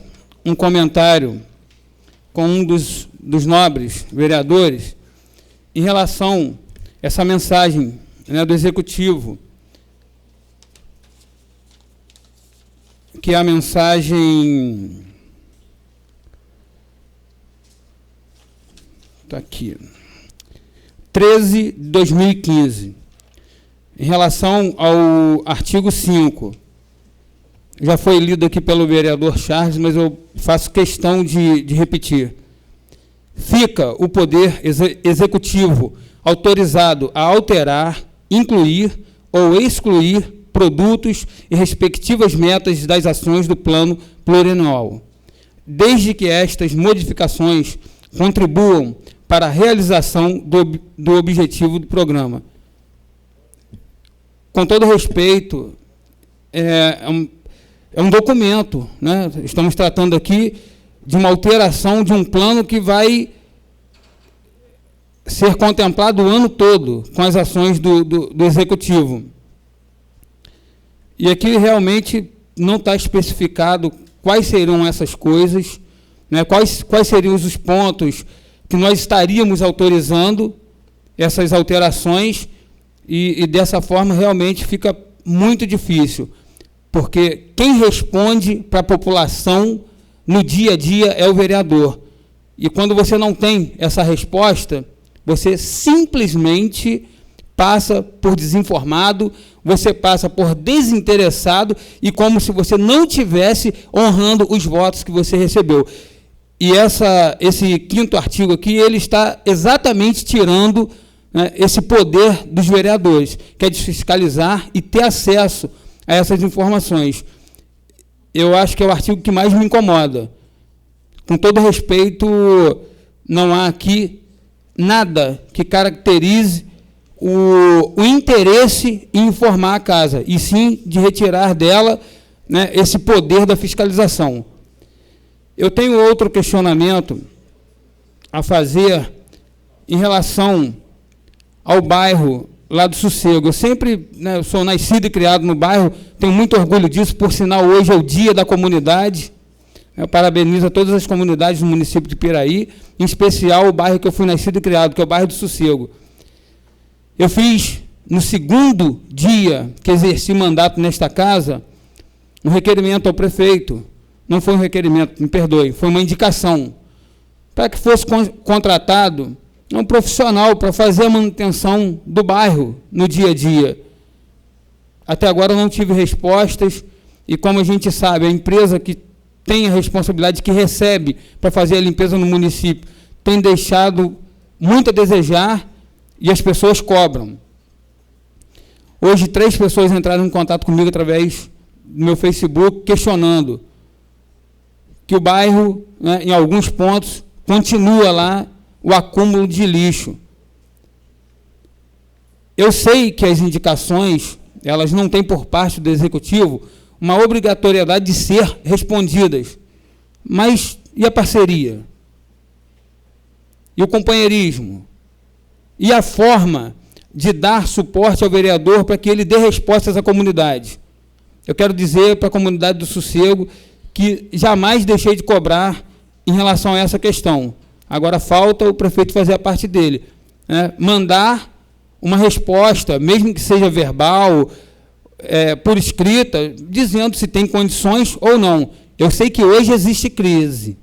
um comentário com um dos nobres vereadores em relação a essa mensagem, né, do Executivo, que é a mensagem Está aqui. 13 de 2015. Em relação ao artigo 5, já foi lido aqui pelo vereador Charles, mas eu faço questão de repetir. Fica o Poder Executivo autorizado a alterar, incluir ou excluir produtos e respectivas metas das ações do plano plurianual, desde que estas modificações contribuam para a realização do objetivo do programa. Com todo respeito, é um documento, né? Estamos tratando aqui de uma alteração de um plano que vai ser contemplado o ano todo com as ações do Executivo. E aqui realmente não está especificado quais serão essas coisas, né? Quais seriam os pontos que nós estaríamos autorizando essas alterações, e dessa forma realmente fica muito difícil, porque quem responde para a população no dia a dia é o vereador. E quando você não tem essa resposta, você simplesmente passa por desinformado, você passa por desinteressado e como se você não tivesse honrando os votos que você recebeu. E esse 5º artigo aqui, ele está exatamente tirando, né, esse poder dos vereadores, que é de fiscalizar e ter acesso a essas informações. Eu acho que é o artigo que mais me incomoda. Com todo respeito, não há aqui nada que caracterize o interesse em informar a casa, e sim de retirar dela, né, esse poder da fiscalização. Eu tenho outro questionamento a fazer em relação ao bairro lá do Sossego. Eu sempre, né, eu sou nascido e criado no bairro, tenho muito orgulho disso, por sinal, hoje é o dia da comunidade. Eu parabenizo a todas as comunidades do município de Piraí, em especial o bairro que eu fui nascido e criado, que é o bairro do Sossego. Eu fiz, no 2º dia que exerci mandato nesta casa, um requerimento ao prefeito. Não foi um requerimento, me perdoe, foi uma indicação, para que fosse contratado um profissional para fazer a manutenção do bairro no dia a dia. Até agora eu não tive respostas, e como a gente sabe, a empresa que tem a responsabilidade, que recebe para fazer a limpeza no município, tem deixado muito a desejar, e as pessoas cobram. Hoje 3 pessoas entraram em contato comigo através do meu Facebook, questionando que o bairro, né, em alguns pontos, continua lá o acúmulo de lixo. Eu sei que as indicações, elas não têm por parte do Executivo uma obrigatoriedade de ser respondidas, mas e a parceria? E o companheirismo? E a forma de dar suporte ao vereador para que ele dê respostas à comunidade? Eu quero dizer para a comunidade do Sossego que jamais deixei de cobrar em relação a essa questão. Agora falta o prefeito fazer a parte dele, né? Mandar uma resposta, mesmo que seja verbal, por escrita, dizendo se tem condições ou não. Eu sei que hoje existe crise,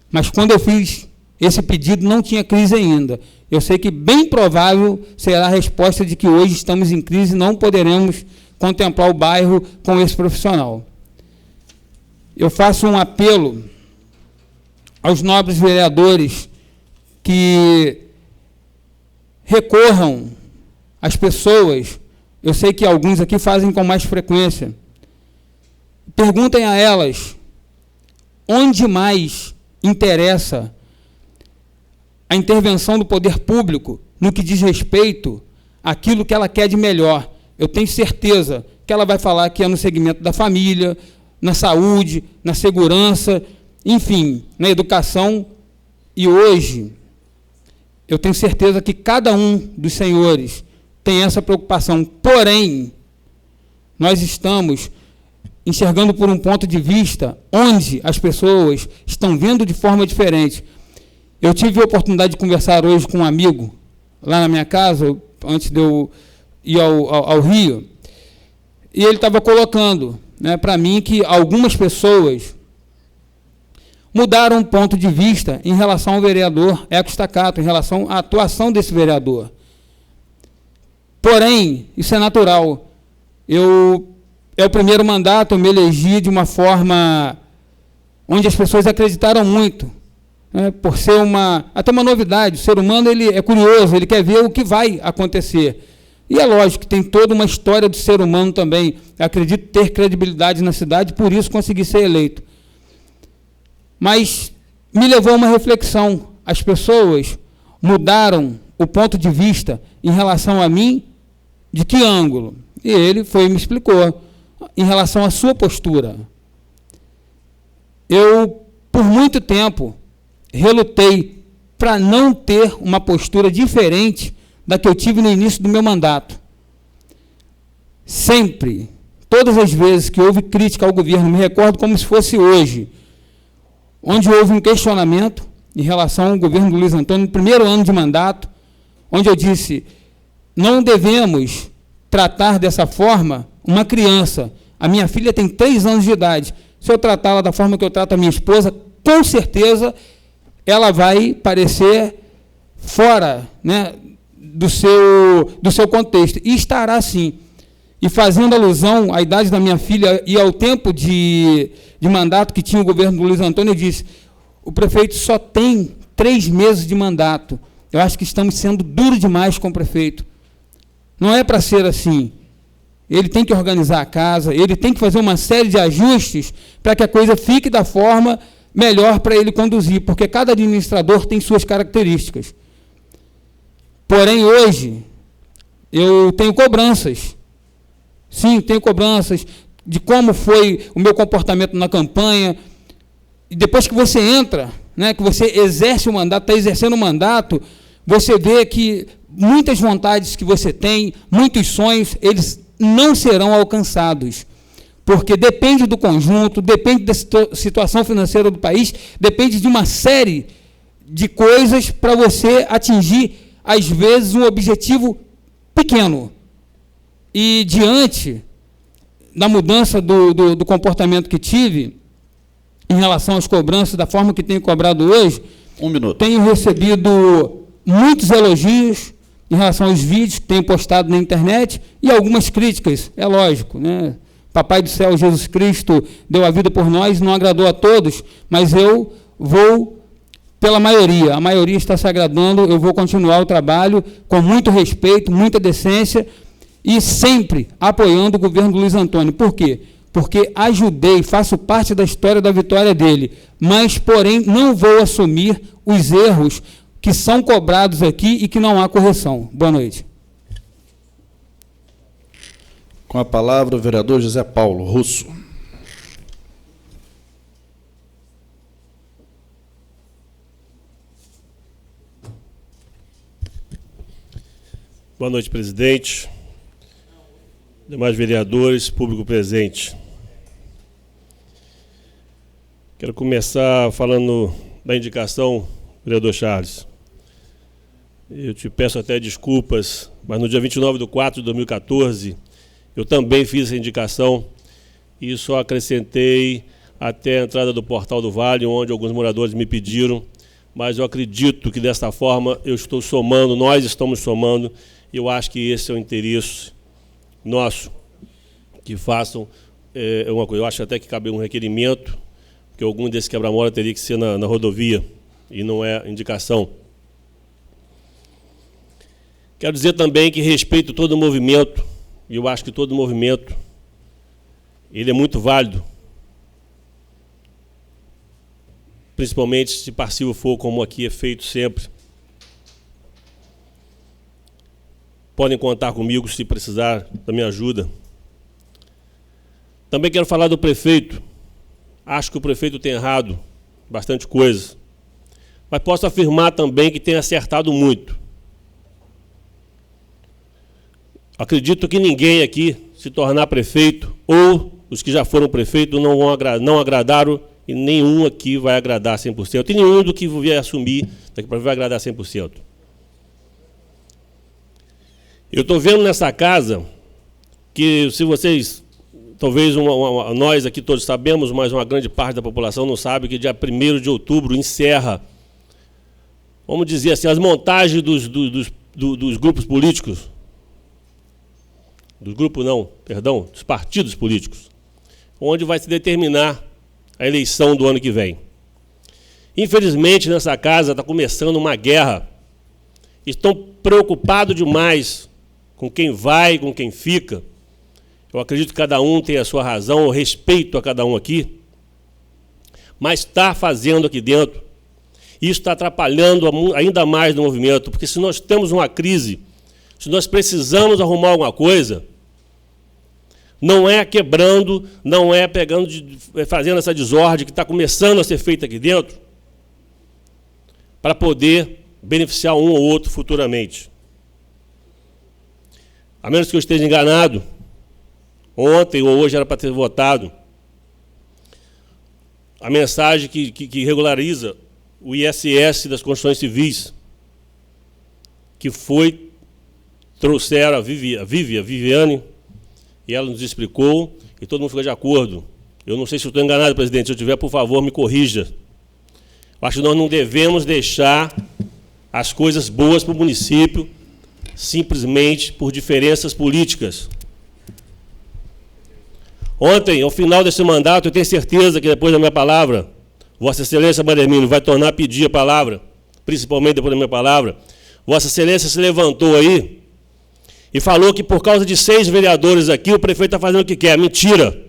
mas quando eu fiz esse pedido não tinha crise ainda. Eu sei que bem provável será a resposta de que hoje estamos em crise e não poderemos contemplar o bairro com esse profissional. Eu faço um apelo aos nobres vereadores que recorram às pessoas. Eu sei que alguns aqui fazem com mais frequência. Perguntem a elas onde mais interessa a intervenção do poder público no que diz respeito àquilo que ela quer de melhor. Eu tenho certeza que ela vai falar que é no segmento da família, na saúde, na segurança, enfim, na educação. E hoje, eu tenho certeza que cada um dos senhores tem essa preocupação. Porém, nós estamos enxergando por um ponto de vista onde as pessoas estão vendo de forma diferente. Eu tive a oportunidade de conversar hoje com um amigo lá na minha casa, antes de eu ir ao Rio, e ele estava colocando, né, para mim que algumas pessoas, mudaram o ponto de vista em relação ao vereador Eco Staccato, em relação à atuação desse vereador. Porém, isso é natural. É o primeiro mandato, eu me elegi de uma forma onde as pessoas acreditaram muito, né, por ser até uma novidade. O ser humano ele é curioso, ele quer ver o que vai acontecer. E é lógico que tem toda uma história do ser humano também. Eu acredito ter credibilidade na cidade, por isso consegui ser eleito. Mas me levou a uma reflexão. As pessoas mudaram o ponto de vista em relação a mim, de que ângulo? E ele foi e me explicou, em relação à sua postura. Eu, por muito tempo, relutei para não ter uma postura diferente da que eu tive no início do meu mandato. Sempre, todas as vezes que houve crítica ao governo, me recordo como se fosse hoje, onde houve um questionamento em relação ao governo do Luiz Antônio, no primeiro ano de mandato, onde eu disse, não devemos tratar dessa forma uma criança. A minha filha tem 3 anos de idade. Se eu tratá-la da forma que eu trato a minha esposa, com certeza ela vai parecer fora, né, do seu contexto. E estará assim. E fazendo alusão à idade da minha filha e ao tempo de mandato que tinha o governo do Luiz Antônio, eu disse, o prefeito só tem 3 meses de mandato. Eu acho que estamos sendo duros demais com o prefeito. Não é para ser assim. Ele tem que organizar a casa, ele tem que fazer uma série de ajustes para que a coisa fique da forma melhor para ele conduzir, porque cada administrador tem suas características. Porém, hoje, eu tenho cobranças. Sim, tenho cobranças de como foi o meu comportamento na campanha. E depois que você entra, né, que você exerce o mandato, está exercendo o mandato, você vê que muitas vontades que você tem, muitos sonhos, eles não serão alcançados, porque depende do conjunto, depende da situação financeira do país, depende de uma série de coisas para você atingir, às vezes, um objetivo pequeno. E diante da mudança do comportamento que tive, em relação às cobranças, da forma que tenho cobrado hoje, tenho recebido muitos elogios em relação aos vídeos que tenho postado na internet e algumas críticas, é lógico, né? Papai do céu, Jesus Cristo, deu a vida por nós, não agradou a todos, mas eu vou pela maioria. A maioria está se agradando, eu vou continuar o trabalho com muito respeito, muita decência e sempre apoiando o governo do Luiz Antônio. Por quê? Porque ajudei, faço parte da história da vitória dele, mas, porém, não vou assumir os erros que são cobrados aqui e que não há correção. Boa noite. Com a palavra, o vereador José Paulo Russo. Boa noite, presidente, demais vereadores, público presente. Quero começar falando da indicação, vereador Charles. Eu te peço até desculpas, mas no dia 29/4/2014, eu também fiz essa indicação e só acrescentei até a entrada do Portal do Vale, onde alguns moradores me pediram, mas eu acredito que desta forma eu estou somando, nós estamos somando, e eu acho que esse é o interesse nosso, que façam uma coisa. Eu acho até que cabe um requerimento, porque algum desses quebra-mola teria que ser na rodovia, e não é indicação. Quero dizer também que respeito todo o movimento, e eu acho que todo o movimento, ele é muito válido, principalmente se passivo for como aqui é feito sempre. Podem contar comigo se precisar da minha ajuda. Também quero falar do prefeito. Acho que o prefeito tem errado bastante coisa, mas posso afirmar também que tem acertado muito. Acredito que ninguém aqui se tornar prefeito, ou os que já foram prefeitos não agradaram, e nenhum aqui vai agradar 100%, e nenhum do que vier assumir daqui para vai agradar 100%. Eu estou vendo nessa casa que, se vocês talvez nós aqui todos sabemos, mas uma grande parte da população não sabe, que dia 1º de outubro encerra, vamos dizer assim, as montagens dos grupos políticos, dos partidos políticos, onde vai se determinar a eleição do ano que vem. Infelizmente, nessa casa está começando uma guerra. Estão preocupados demais com quem vai, com quem fica. Eu acredito que cada um tem a sua razão, eu respeito a cada um aqui, mas está fazendo aqui dentro. Isso está atrapalhando ainda mais no movimento, porque se nós temos uma crise, se nós precisamos arrumar alguma coisa, não é quebrando, não é fazendo essa desordem que está começando a ser feita aqui dentro, para poder beneficiar um ou outro futuramente. A menos que eu esteja enganado, ontem ou hoje era para ter votado a mensagem que regulariza o ISS das construções civis, que trouxeram a Viviane, e ela nos explicou, e todo mundo ficou de acordo. Eu não sei se eu estou enganado, presidente, se eu tiver, por favor, me corrija. Eu acho que nós não devemos deixar as coisas boas para o município simplesmente por diferenças políticas. Ontem, ao final desse mandato, eu tenho certeza que depois da minha palavra, Vossa Excelência Bandermino vai tornar a pedir a palavra, principalmente depois da minha palavra. Vossa Excelência se levantou aí e falou que por causa de 6 vereadores aqui, o prefeito está fazendo o que quer. Mentira.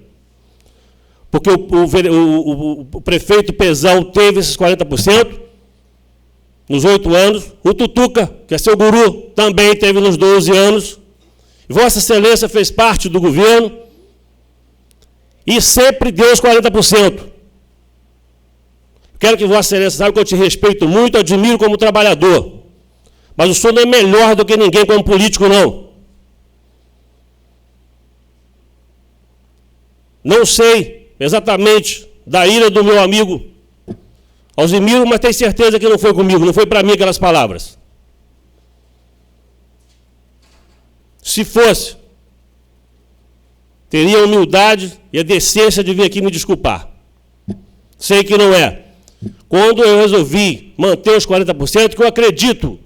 Porque o prefeito Pezão teve esses 40% nos 8 anos. O Tutuca, que é seu guru, também teve nos 12 anos. Vossa Excelência fez parte do governo e sempre deu os 40%. Quero que Vossa Excelência saiba que eu te respeito muito, admiro como trabalhador. Mas o senhor não é melhor do que ninguém como político, não. Não sei exatamente da ira do meu amigo Alzimiro, mas tenho certeza que não foi comigo, não foi para mim aquelas palavras. Se fosse, teria a humildade e a decência de vir aqui me desculpar. Sei que não é. Quando eu resolvi manter os 40%, que eu acredito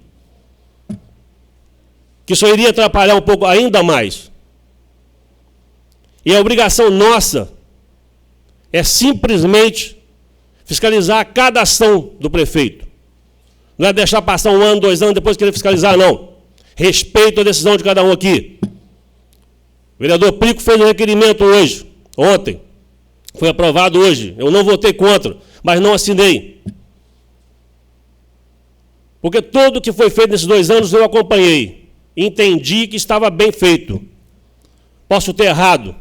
que só iria atrapalhar um pouco ainda mais. E a obrigação nossa é simplesmente fiscalizar cada ação do prefeito. Não é deixar passar 1 ano, 2 anos, depois querer fiscalizar, não. Respeito a decisão de cada um aqui. O vereador Prico fez um requerimento hoje, ontem. Foi aprovado hoje. Eu não votei contra, mas não assinei. Porque tudo que foi feito nesses 2 anos eu acompanhei. Entendi que estava bem feito. Posso ter errado.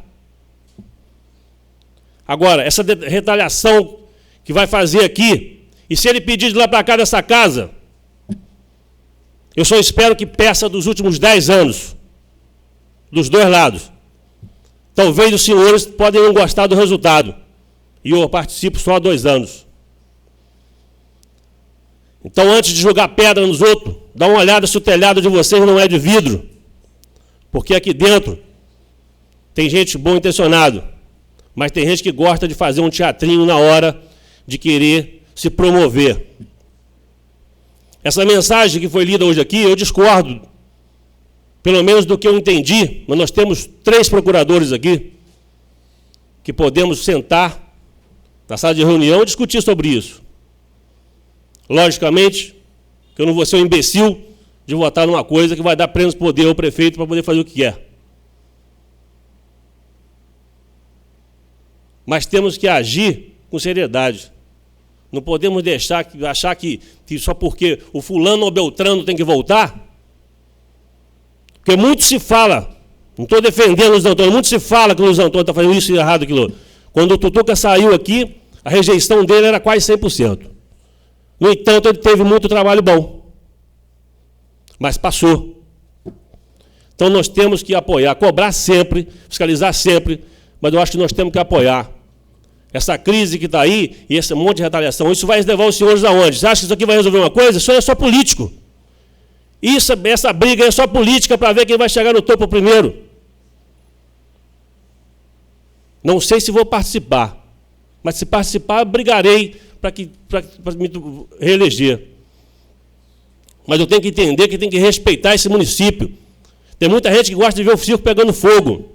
Agora, essa retaliação que vai fazer aqui, e se ele pedir de lá para cá dessa casa, eu só espero que peça dos últimos 10 anos, dos 2 lados. Talvez os senhores podem não gostar do resultado, e eu participo só há 2 anos. Então, antes de jogar pedra nos outros, dá uma olhada se o telhado de vocês não é de vidro, porque aqui dentro tem gente bom intencionado, mas tem gente que gosta de fazer um teatrinho na hora de querer se promover. Essa mensagem que foi lida hoje aqui, eu discordo, pelo menos do que eu entendi, mas nós temos 3 procuradores aqui, que podemos sentar na sala de reunião e discutir sobre isso. Logicamente, que eu não vou ser um imbecil de votar numa coisa que vai dar pleno poder ao prefeito para poder fazer o que quer. Mas temos que agir com seriedade. Não podemos achar que só porque o fulano ou Beltrano tem que voltar. Porque muito se fala, não estou defendendo o Luiz Antônio, muito se fala que o Luiz Antônio está fazendo isso e errado, aquilo. Quando o Tutuca saiu aqui, a rejeição dele era quase 100%. No entanto, ele teve muito trabalho bom. Mas passou. Então nós temos que apoiar, cobrar sempre, fiscalizar sempre, mas eu acho que nós temos que apoiar. Essa crise que está aí, e esse monte de retaliação, isso vai levar os senhores aonde? Você acha que isso aqui vai resolver uma coisa? Isso é só político. Essa briga é só política para ver quem vai chegar no topo primeiro. Não sei se vou participar, mas se participar, brigarei para me reeleger. Mas eu tenho que entender que tem que respeitar esse município. Tem muita gente que gosta de ver o circo pegando fogo.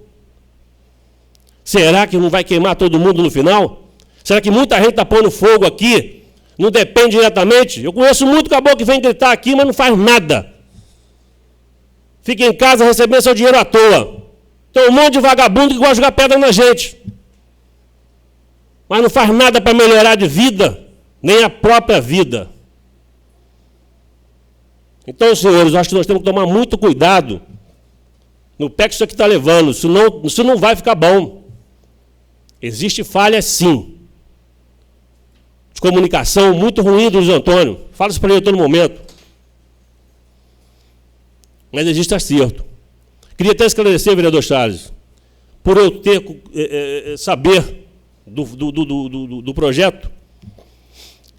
Será que não vai queimar todo mundo no final? Será que muita gente está pondo fogo aqui? Não depende diretamente? Eu conheço muito caboclo que vem gritar aqui, mas não faz nada. Fica em casa recebendo seu dinheiro à toa. Tem um monte de vagabundo que gosta de jogar pedra na gente. Mas não faz nada para melhorar de vida, nem a própria vida. Então, senhores, eu acho que nós temos que tomar muito cuidado no pé que isso aqui está levando, senão isso não vai ficar bom. Existe falha, sim, de comunicação muito ruim do Luiz Antônio. Fala isso para ele a todo momento. Mas existe acerto. Queria até esclarecer, vereador Charles, por eu ter saber do projeto,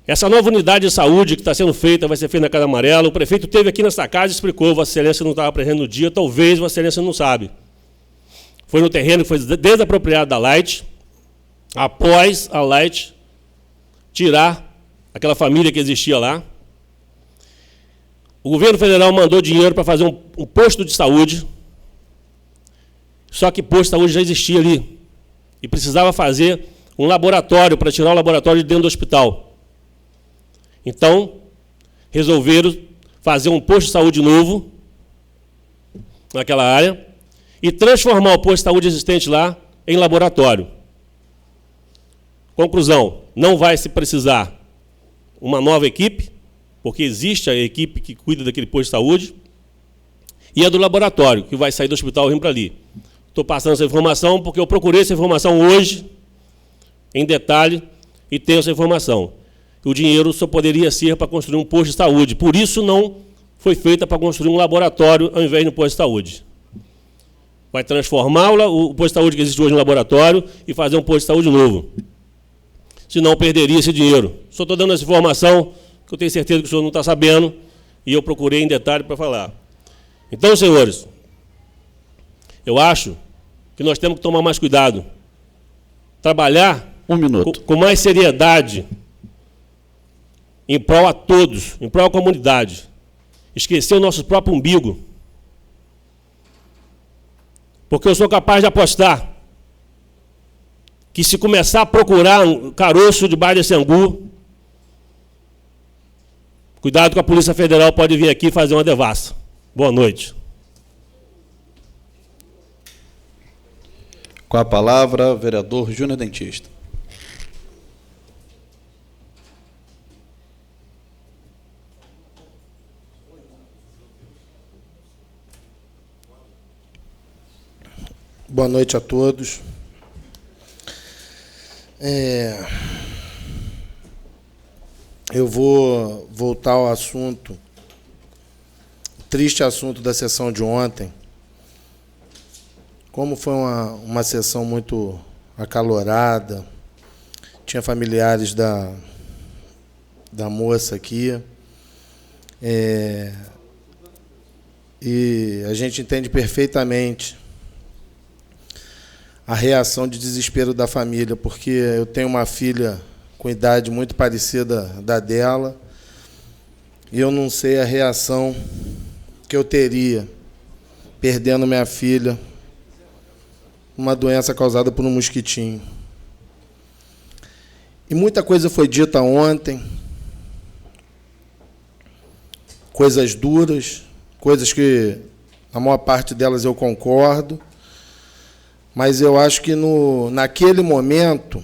essa nova unidade de saúde que está sendo feita, vai ser feita na Casa Amarela. O prefeito esteve aqui nessa casa e explicou, Vossa Excelência não estava presente no dia, talvez Vossa Excelência não sabe. Foi no terreno que foi desapropriado da Light, após a Light tirar aquela família que existia lá. O governo federal mandou dinheiro para fazer um posto de saúde, só que posto de saúde já existia ali, e precisava fazer um laboratório para tirar o laboratório de dentro do hospital. Então, resolveram fazer um posto de saúde novo naquela área e transformar o posto de saúde existente lá em laboratório. Conclusão, não vai se precisar uma nova equipe, porque existe a equipe que cuida daquele posto de saúde, e a do laboratório, que vai sair do hospital e vir para ali. Estou passando essa informação porque eu procurei essa informação hoje, em detalhe, e tenho essa informação. O dinheiro só poderia ser para construir um posto de saúde. Por isso, não foi feita para construir um laboratório ao invés de um posto de saúde. Vai transformar o posto de saúde que existe hoje no laboratório e fazer um posto de saúde novo. Senão, perderia esse dinheiro. Só estou dando essa informação, que eu tenho certeza que o senhor não está sabendo, e eu procurei em detalhe para falar. Então, senhores, eu acho que nós temos que tomar mais cuidado. Trabalhar com mais seriedade, em prol a todos, em prol à comunidade. Esquecer o nosso próprio umbigo. Porque eu sou capaz de apostar que se começar a procurar um caroço debaixo desse angu, cuidado que a Polícia Federal pode vir aqui fazer uma devassa. Boa noite. Com a palavra, vereador Júnior Dentista. Boa noite a todos. Eu vou voltar ao assunto, triste assunto da sessão de ontem. Como foi uma sessão muito acalorada, tinha familiares da moça aqui, e a gente entende perfeitamente a reação de desespero da família, porque eu tenho uma filha com idade muito parecida da dela, e eu não sei a reação que eu teria perdendo minha filha, uma doença causada por um mosquitinho. E muita coisa foi dita ontem, coisas duras, coisas que a maior parte delas eu concordo, mas eu acho que naquele momento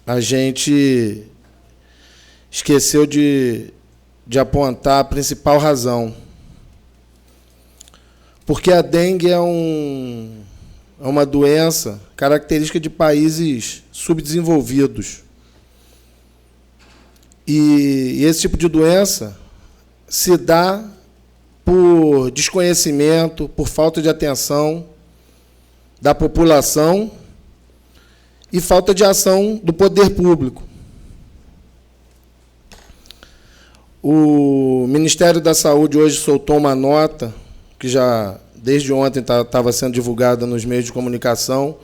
a gente esqueceu de apontar a principal razão. Porque a dengue é uma doença característica de países subdesenvolvidos. E esse tipo de doença se dá por desconhecimento, por falta de atenção da população e falta de ação do poder público. O Ministério da Saúde hoje soltou uma nota, que já desde ontem estava sendo divulgada nos meios de comunicação,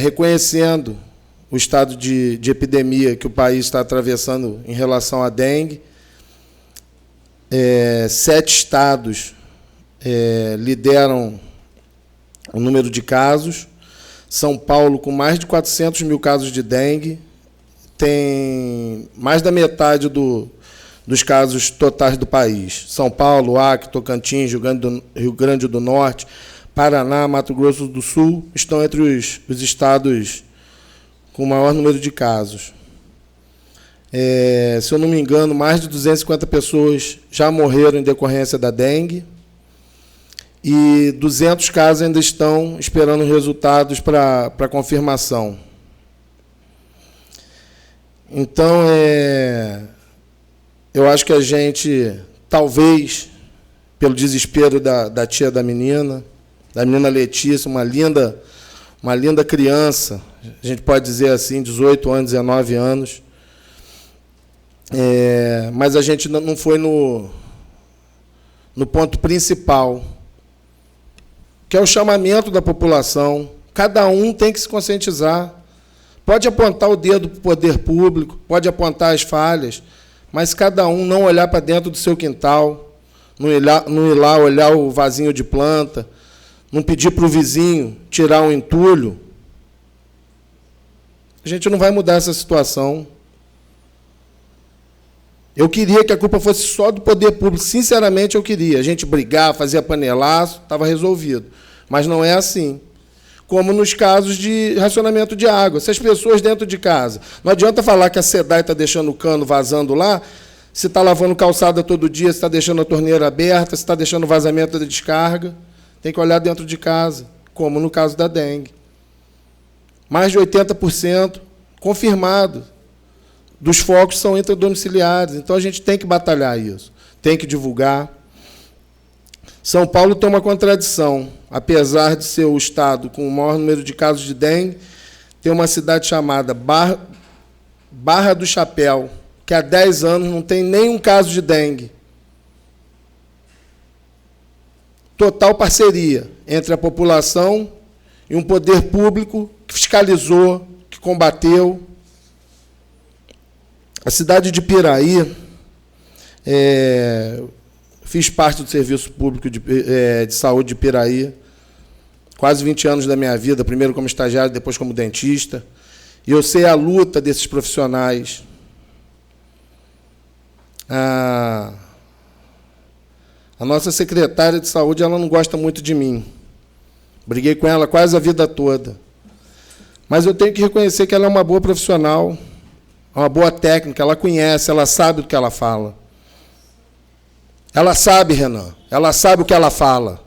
reconhecendo o estado de epidemia que o país está atravessando em relação à dengue. 7 estados lideram o número de casos. São Paulo, com mais de 400 mil casos de dengue, tem mais da metade dos casos totais do país. São Paulo, Acre, Tocantins, Rio Grande do Norte, Paraná, Mato Grosso do Sul estão entre os estados com o maior número de casos. Se eu não me engano, mais de 250 pessoas já morreram em decorrência da dengue e 200 casos ainda estão esperando resultados para confirmação. Então, eu acho que a gente, talvez, pelo desespero da tia da menina Letícia, uma linda criança, a gente pode dizer assim, 18 anos, 19 anos, mas a gente não foi no ponto principal, que é o chamamento da população. Cada um tem que se conscientizar. Pode apontar o dedo para o poder público, pode apontar as falhas, mas cada um não olhar para dentro do seu quintal, não ir lá olhar o vasinho de planta, não pedir para o vizinho tirar um entulho. A gente não vai mudar essa situação. Eu queria que a culpa fosse só do poder público, sinceramente eu queria. A gente brigar, fazia panelaço, estava resolvido. Mas não é assim. Como nos casos de racionamento de água. Se as pessoas dentro de casa... Não adianta falar que a SEDAI está deixando o cano vazando lá, se está lavando calçada todo dia, se está deixando a torneira aberta, se está deixando o vazamento da descarga. Tem que olhar dentro de casa, como no caso da dengue. Mais de 80% confirmado dos focos são intradomiciliares. Então, a gente tem que batalhar isso, tem que divulgar. São Paulo tem uma contradição. Apesar de ser o estado com o maior número de casos de dengue, tem uma cidade chamada Barra do Chapéu, que há 10 anos não tem nenhum caso de dengue. Total parceria entre a população e um poder público que fiscalizou, que combateu. A cidade de Piraí, fiz parte do Serviço Público de Saúde de Piraí, quase 20 anos da minha vida, primeiro como estagiário, depois como dentista, e eu sei a luta desses profissionais. A nossa secretária de saúde, ela não gosta muito de mim. Briguei com ela quase a vida toda. Mas eu tenho que reconhecer que ela é uma boa profissional, uma boa técnica, ela conhece, ela sabe do que ela fala. Ela sabe, Renan, ela sabe o que ela fala.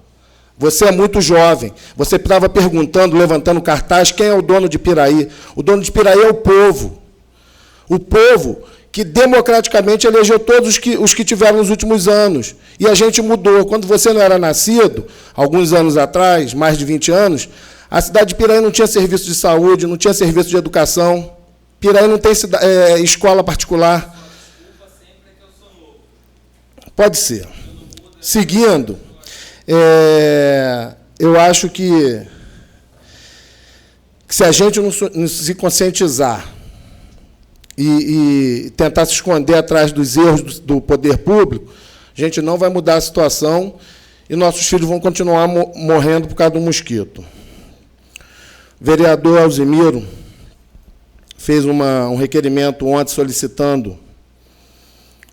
Você é muito jovem, você estava perguntando, levantando cartaz, quem é o dono de Piraí? O dono de Piraí é o povo. O povo que democraticamente elegeu todos os que tiveram nos últimos anos. E a gente mudou. Quando você não era nascido, alguns anos atrás, mais de 20 anos, a cidade de Piraí não tinha serviço de saúde, não tinha serviço de educação. Piraí não tem escola particular. Pode ser. Seguindo, eu acho que se a gente não se conscientizar e tentar se esconder atrás dos erros do poder público, a gente não vai mudar a situação e nossos filhos vão continuar morrendo por causa do mosquito. O vereador Alzimiro fez um requerimento ontem solicitando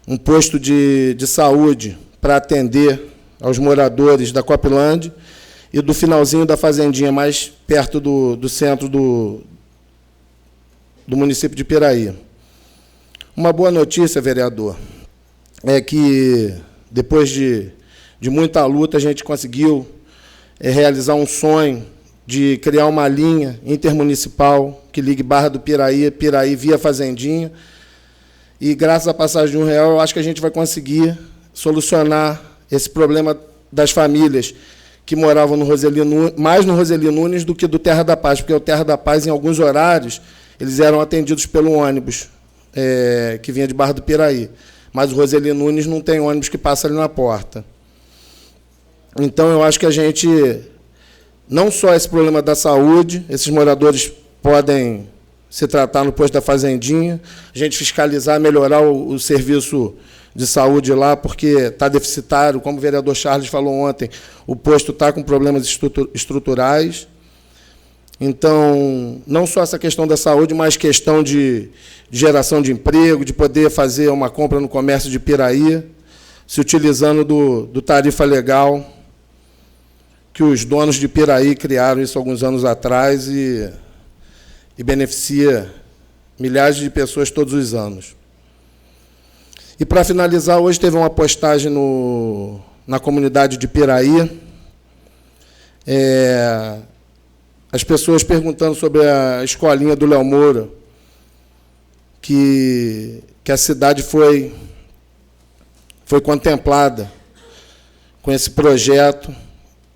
um posto de saúde para atender aos moradores da Copland e do finalzinho da Fazendinha, mais perto do centro do município de Piraí. Uma boa notícia, vereador, é que, depois de muita luta, a gente conseguiu realizar um sonho de criar uma linha intermunicipal que ligue Barra do Piraí, Piraí via Fazendinha. E, graças à passagem de R$1, eu acho que a gente vai conseguir solucionar esse problema das famílias que moravam mais no Roseli Nunes do que do Terra da Paz, porque o Terra da Paz, em alguns horários, eles eram atendidos pelo ônibus que vinha de Barra do Piraí. Mas o Roseli Nunes não tem ônibus que passa ali na porta. Então, eu acho que a gente não só esse problema da saúde, esses moradores podem se tratar no posto da Fazendinha, a gente fiscalizar, melhorar o serviço de saúde lá, porque está deficitário, como o vereador Charles falou ontem, o posto está com problemas estruturais. Então, não só essa questão da saúde, mas questão de geração de emprego, de poder fazer uma compra no comércio de Piraí, se utilizando do tarifa legal, que os donos de Piraí criaram isso alguns anos atrás e beneficia milhares de pessoas todos os anos. E, para finalizar, hoje teve uma postagem na comunidade de Piraí, as pessoas perguntando sobre a escolinha do Léo Moura, que a cidade foi contemplada com esse projeto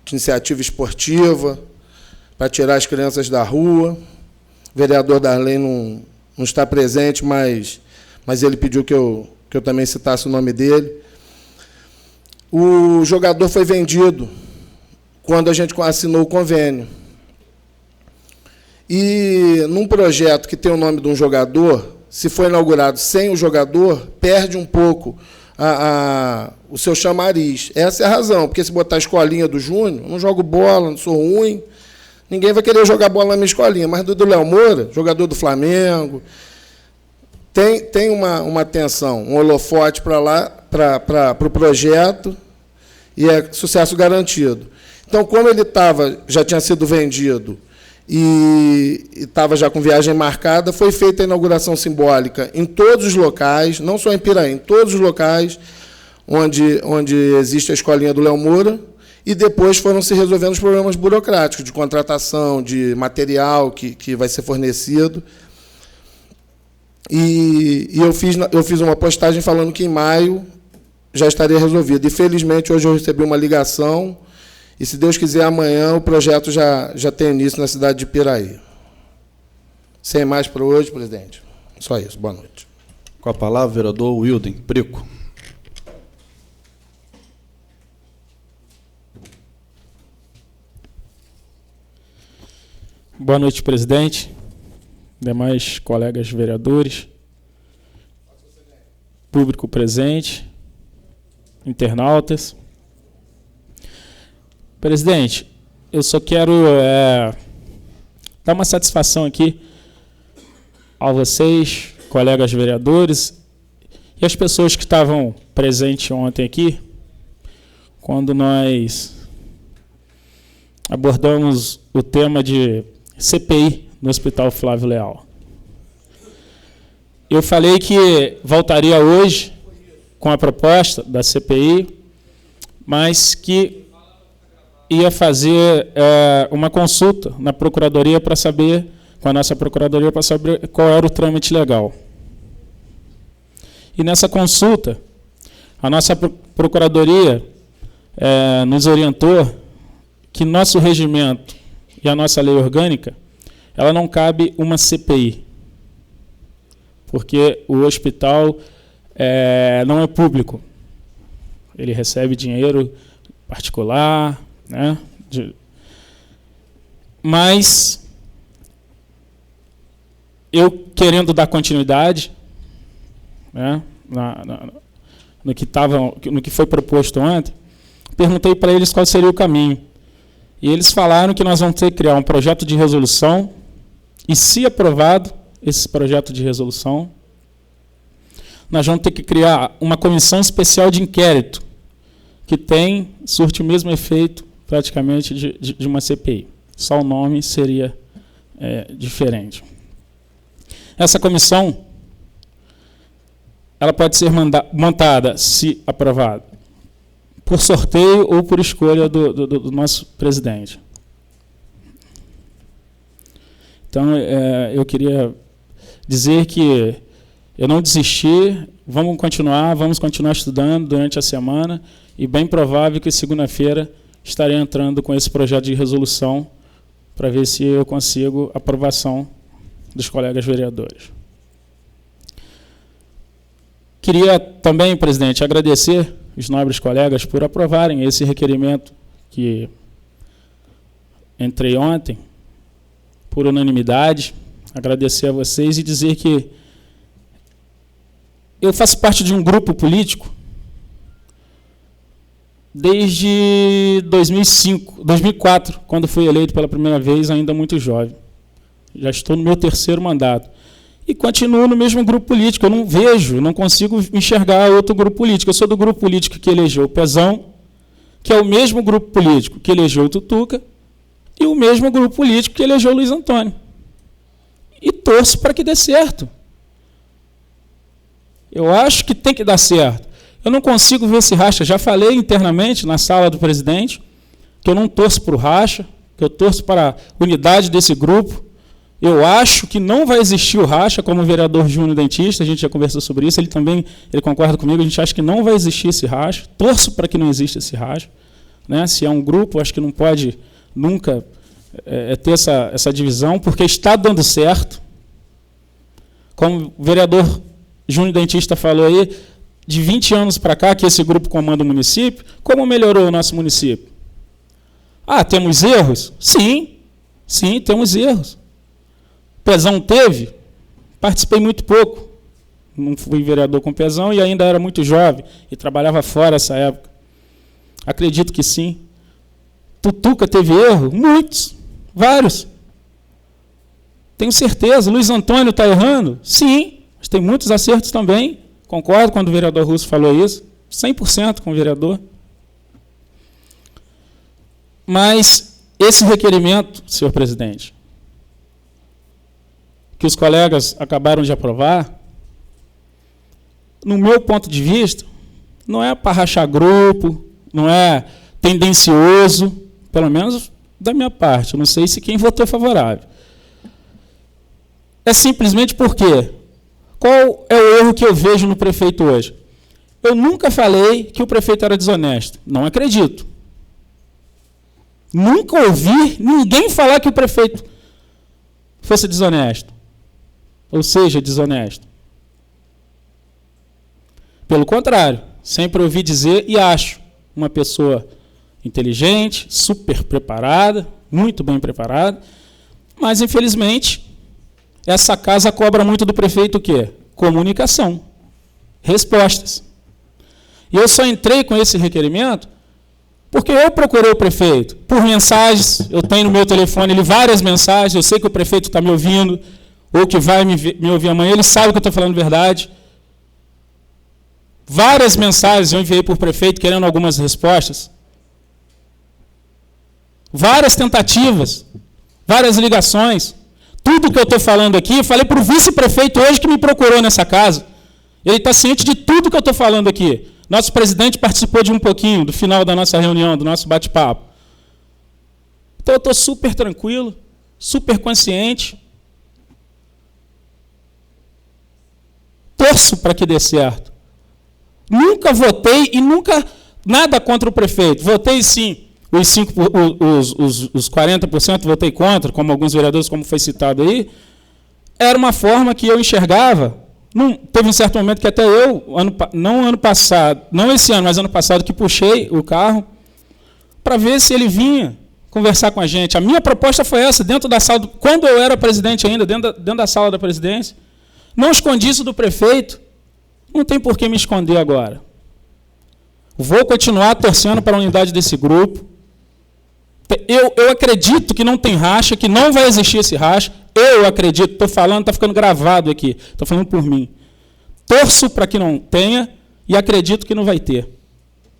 de iniciativa esportiva para tirar as crianças da rua. O vereador Darley não está presente, mas ele pediu que eu também citasse o nome dele. O jogador foi vendido quando a gente assinou o convênio. E, num projeto que tem o nome de um jogador, se for inaugurado sem o jogador, perde um pouco o seu chamariz. Essa é a razão, porque se botar a escolinha do Júnior, não jogo bola, não sou ruim, ninguém vai querer jogar bola na minha escolinha. Mas do Léo Moura, jogador do Flamengo, tem uma atenção, um holofote para lá, para o projeto, e é sucesso garantido. Então, como ele já tinha sido vendido e estava já com viagem marcada, foi feita a inauguração simbólica em todos os locais, não só em Piraí, em todos os locais onde existe a escolinha do Léo Moura, e depois foram se resolvendo os problemas burocráticos, de contratação, de material que vai ser fornecido. E eu fiz uma postagem falando que em maio já estaria resolvido. E, felizmente, hoje eu recebi uma ligação, e, se Deus quiser, amanhã o projeto já tem início na cidade de Piraí. Sem mais para hoje, presidente. Só isso. Boa noite. Com a palavra, o vereador Wilden Prico. Boa noite, presidente, demais colegas vereadores, público presente, internautas. Presidente, eu só quero dar uma satisfação aqui a vocês, colegas vereadores, e as pessoas que estavam presentes ontem aqui, quando nós abordamos o tema de CPI no Hospital Flávio Leal. Eu falei que voltaria hoje com a proposta da CPI, mas que ia fazer uma consulta na Procuradoria para saber, com a nossa Procuradoria, para saber qual era o trâmite legal. E nessa consulta, a nossa Procuradoria nos orientou que nosso regimento e a nossa lei orgânica, ela não cabe uma CPI, porque o hospital não é público. Ele recebe dinheiro particular, né? Mas eu, querendo dar continuidade, né, no que foi proposto ontem, perguntei para eles qual seria o caminho. E eles falaram que nós vamos ter que criar um projeto de resolução, e, se aprovado esse projeto de resolução, nós vamos ter que criar uma comissão especial de inquérito, que surte o mesmo efeito, praticamente, de uma CPI. Só o nome seria diferente. Essa comissão, ela pode ser montada, se aprovada, por sorteio ou por escolha do nosso presidente. Então, eu queria dizer que eu não desisti, vamos continuar estudando durante a semana, e bem provável que segunda-feira estarei entrando com esse projeto de resolução para ver se eu consigo aprovação dos colegas vereadores. Queria também, presidente, agradecer os nobres colegas por aprovarem esse requerimento que entrei ontem, por unanimidade, agradecer a vocês e dizer que eu faço parte de um grupo político desde 2004, quando fui eleito pela primeira vez, ainda muito jovem. Já estou no meu 3º mandato. E continuo no mesmo grupo político. Eu não vejo, não consigo enxergar outro grupo político. Eu sou do grupo político que elegeu o Pezão, que é o mesmo grupo político que elegeu o Tutuca, e o mesmo grupo político que elegeu o Luiz Antônio. E torço para que dê certo. Eu acho que tem que dar certo. Eu não consigo ver esse racha. Já falei internamente na sala do presidente que eu não torço para o racha, que eu torço para a unidade desse grupo. Eu acho que não vai existir o racha, como o vereador Júnior Dentista, a gente já conversou sobre isso, ele concorda comigo, a gente acha que não vai existir esse racha. Torço para que não exista esse racha. Né? Se é um grupo, acho que não pode nunca ter essa divisão, porque está dando certo. Como o vereador Júnior Dentista falou aí, de 20 anos para cá que esse grupo comanda o município, como melhorou o nosso município? Temos erros? Sim, temos erros. Pezão teve? Participei muito pouco. Não fui vereador com Pezão e ainda era muito jovem e trabalhava fora essa época. Acredito que sim. Tutuca teve erro? Muitos, vários. Tenho certeza. Luiz Antônio está errando? Sim, mas tem muitos acertos também. Concordo quando o vereador Russo falou isso. 100% com o vereador. Mas esse requerimento, senhor presidente, que os colegas acabaram de aprovar, no meu ponto de vista, não é para rachar grupo, não é tendencioso, pelo menos da minha parte. Eu não sei se quem votou favorável. É simplesmente porque qual é o erro que eu vejo no prefeito hoje? Eu nunca falei que o prefeito era desonesto. Não acredito. Nunca ouvi ninguém falar que o prefeito fosse desonesto. Ou seja, desonesto. Pelo contrário, sempre ouvi dizer e acho uma pessoa inteligente, super preparada, muito bem preparada, mas, infelizmente, essa casa cobra muito do prefeito o quê? Comunicação, respostas. E eu só entrei com esse requerimento porque eu procurei o prefeito por mensagens, eu tenho no meu telefone ali várias mensagens, eu sei que o prefeito está me ouvindo, ou que vai me ouvir amanhã, ele sabe que eu estou falando verdade. Várias mensagens eu enviei para o prefeito querendo algumas respostas. Várias tentativas, várias ligações. Tudo que eu estou falando aqui, eu falei para o vice-prefeito hoje que me procurou nessa casa. Ele está ciente de tudo que eu estou falando aqui. Nosso presidente participou de um pouquinho do final da nossa reunião, do nosso bate-papo. Então eu estou super tranquilo, super consciente. Torço para que dê certo. Nunca votei e nunca nada contra o prefeito. Votei sim. Os 40% votei contra, como alguns vereadores, como foi citado aí. Era uma forma que eu enxergava. Teve um certo momento que até eu, não ano passado, não esse ano, mas ano passado, que puxei o carro para ver se ele vinha conversar com a gente. A minha proposta foi essa, dentro da sala, quando eu era presidente ainda, dentro da sala da presidência. Não escondi isso do prefeito, não tem por que me esconder agora. Vou continuar torcendo para a unidade desse grupo. Eu acredito que não tem racha, que não vai existir esse racha. Eu acredito, estou falando, está ficando gravado aqui, estou falando por mim. Torço para que não tenha e acredito que não vai ter.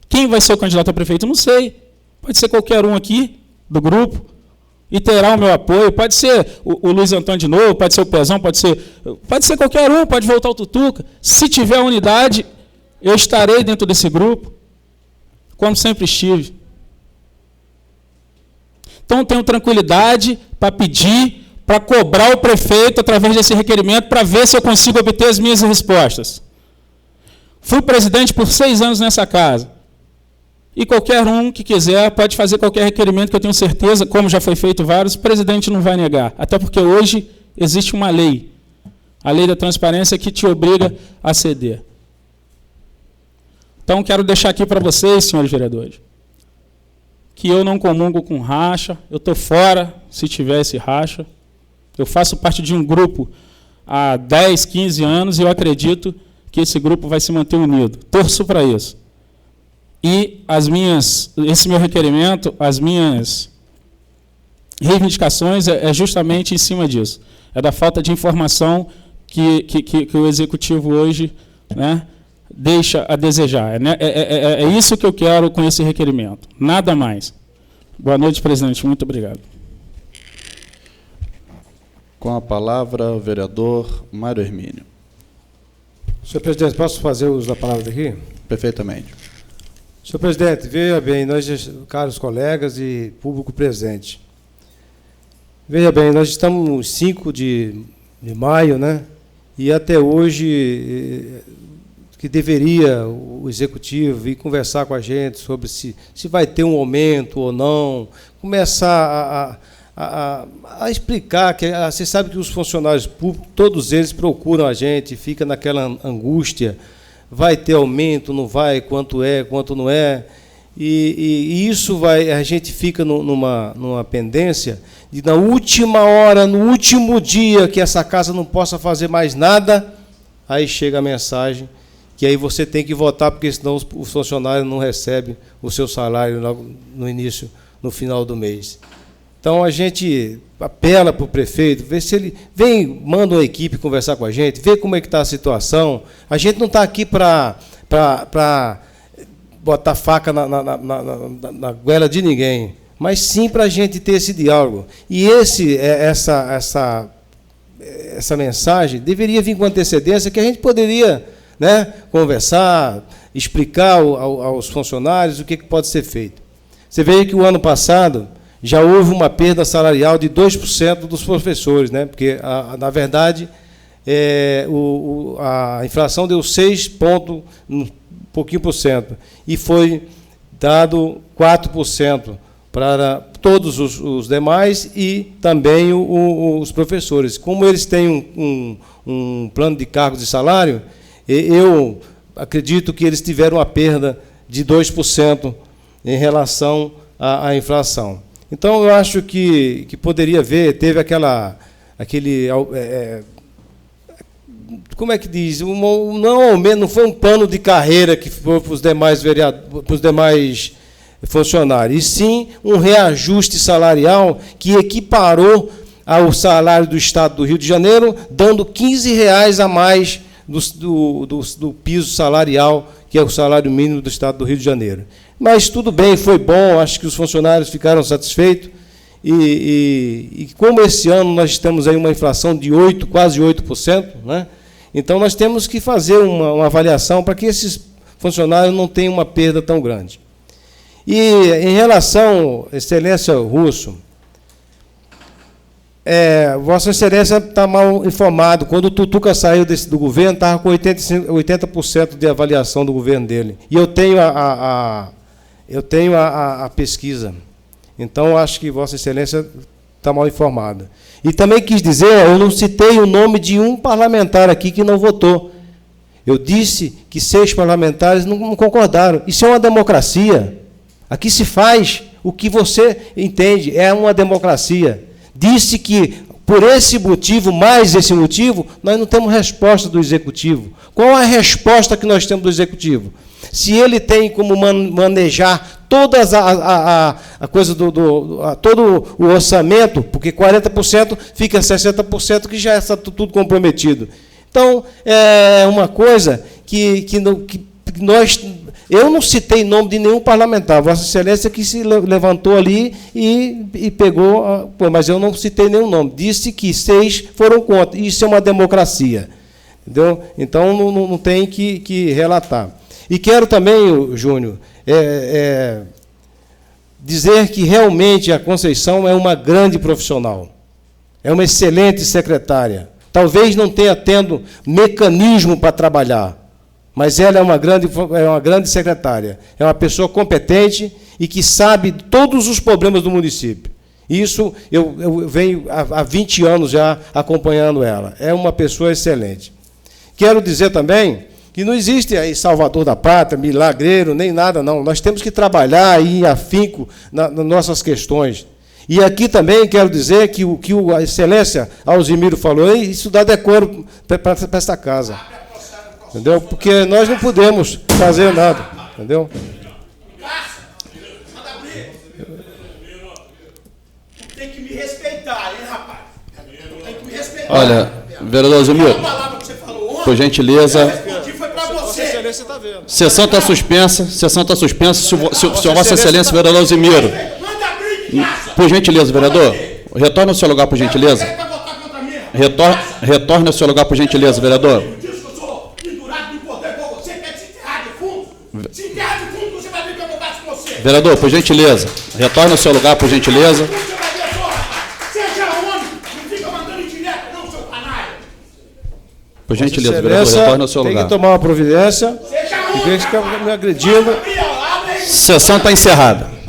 Quem vai ser o candidato a prefeito? Não sei. Pode ser qualquer um aqui do grupo e terá o meu apoio. Pode ser o Luiz Antônio de novo, pode ser o Pezão, pode ser qualquer um, pode voltar o Tutuca. Se tiver unidade, eu estarei dentro desse grupo, como sempre estive. Então, tenho tranquilidade para pedir, para cobrar o prefeito através desse requerimento, para ver se eu consigo obter as minhas respostas. Fui presidente por 6 anos nessa casa. E qualquer um que quiser pode fazer qualquer requerimento, que eu tenho certeza, como já foi feito vários, o presidente não vai negar. Até porque hoje existe uma lei, a lei da transparência, que te obriga a ceder. Então, quero deixar aqui para vocês, senhores vereadores, que eu não comungo com racha, eu estou fora se tivesse racha. Eu faço parte de um grupo há 10, 15 anos e eu acredito que esse grupo vai se manter unido. Torço para isso. E esse meu requerimento, as minhas reivindicações é justamente em cima disso. É da falta de informação que o Executivo hoje, né, deixa a desejar. É isso que eu quero com esse requerimento. Nada mais. Boa noite, presidente. Muito obrigado. Com a palavra, o vereador Mário Hermínio. Senhor presidente, posso fazer uso da palavra daqui? Perfeitamente. Senhor presidente, veja bem, nós, caros colegas e público presente, veja bem, nós estamos no 5 de maio, né? E até hoje, que deveria o Executivo vir conversar com a gente sobre se vai ter um aumento ou não, começar a explicar, que você sabe que os funcionários públicos, todos eles procuram a gente, fica naquela angústia, vai ter aumento, não vai, quanto não é, e isso a gente fica numa pendência de, na última hora, no último dia que essa casa não possa fazer mais nada, aí chega a mensagem que aí você tem que votar, porque senão os funcionários não recebem o seu salário no início, no final do mês. Então, a gente apela para o prefeito, vê se ele manda uma equipe conversar com a gente, vê como é que está a situação. A gente não está aqui para botar faca na goela de ninguém, mas sim para a gente ter esse diálogo. E essa mensagem deveria vir com antecedência, que a gente poderia, né, conversar, explicar aos funcionários o que pode ser feito. Você vê que o ano passado já houve uma perda salarial de 2% dos professores, né? Porque, na verdade, a inflação deu 6 pontos, um pouquinho por cento, e foi dado 4% para todos os demais e também os professores. Como eles têm um plano de cargos e salário, eu acredito que eles tiveram uma perda de 2% em relação à inflação. Então, eu acho que poderia haver, teve aquele como é que diz? Não foi um plano de carreira que foi para os demais funcionários, e sim um reajuste salarial que equiparou ao salário do Estado do Rio de Janeiro, dando R$15 a mais do piso salarial, que é o salário mínimo do Estado do Rio de Janeiro. Mas tudo bem, foi bom, acho que os funcionários ficaram satisfeitos, e como esse ano nós temos aí uma inflação de quase 8%, né? Então nós temos que fazer uma avaliação para que esses funcionários não tenham uma perda tão grande. E em relação, Excelência Russo, Vossa Excelência está mal informado. Quando o Tutuca saiu do governo, estava com 80% de avaliação do governo dele. E eu tenho a pesquisa. Então, acho que Vossa Excelência está mal informada. E também quis dizer, eu não citei o nome de um parlamentar aqui que não votou. Eu disse que 6 parlamentares não concordaram. Isso é uma democracia. Aqui se faz o que você entende, é uma democracia. Disse que, por esse motivo, mais esse motivo, nós não temos resposta do Executivo. Qual a resposta que nós temos do Executivo? Se ele tem como manejar todas a coisa todo o orçamento, porque 40% fica 60% que já está tudo comprometido. Então, é uma coisa que nós... Eu não citei nome de nenhum parlamentar, Vossa Excelência que se levantou ali e pegou, mas eu não citei nenhum nome. Disse que 6 foram contra. Isso é uma democracia. Entendeu? Então, não tem que relatar. E quero também, Júnior, dizer que realmente a Conceição é uma grande profissional. É uma excelente secretária. Talvez não tenha tendo mecanismo para trabalhar, mas ela é uma grande secretária. É uma pessoa competente e que sabe todos os problemas do município. Isso eu venho há 20 anos já acompanhando ela. É uma pessoa excelente. Quero dizer também que não existe aí salvador da pátria, milagreiro, nem nada, não. Nós temos que trabalhar em afinco nas nossas questões. E aqui também quero dizer que o que a excelência Alzimiro falou, isso dá decoro para esta casa. Entendeu? Porque nós não podemos fazer nada. Entendeu? Tem que me respeitar, hein, rapaz? Tem que me respeitar. Olha, vereador Alzimiro, por gentileza. Sessão está suspensa. Sessão está suspensa. Se Vossa Excelência, vereador Alzimiro. Por gentileza, vereador. Retorne ao seu lugar, por gentileza. Retorne ao seu lugar, por gentileza, vereador. Vereador, por gentileza. Retorne ao seu lugar, por gentileza. Por gentileza, vereador, retorne ao seu lugar. Tem que tomar uma providência. E que fica me agredindo. Sessão está encerrada.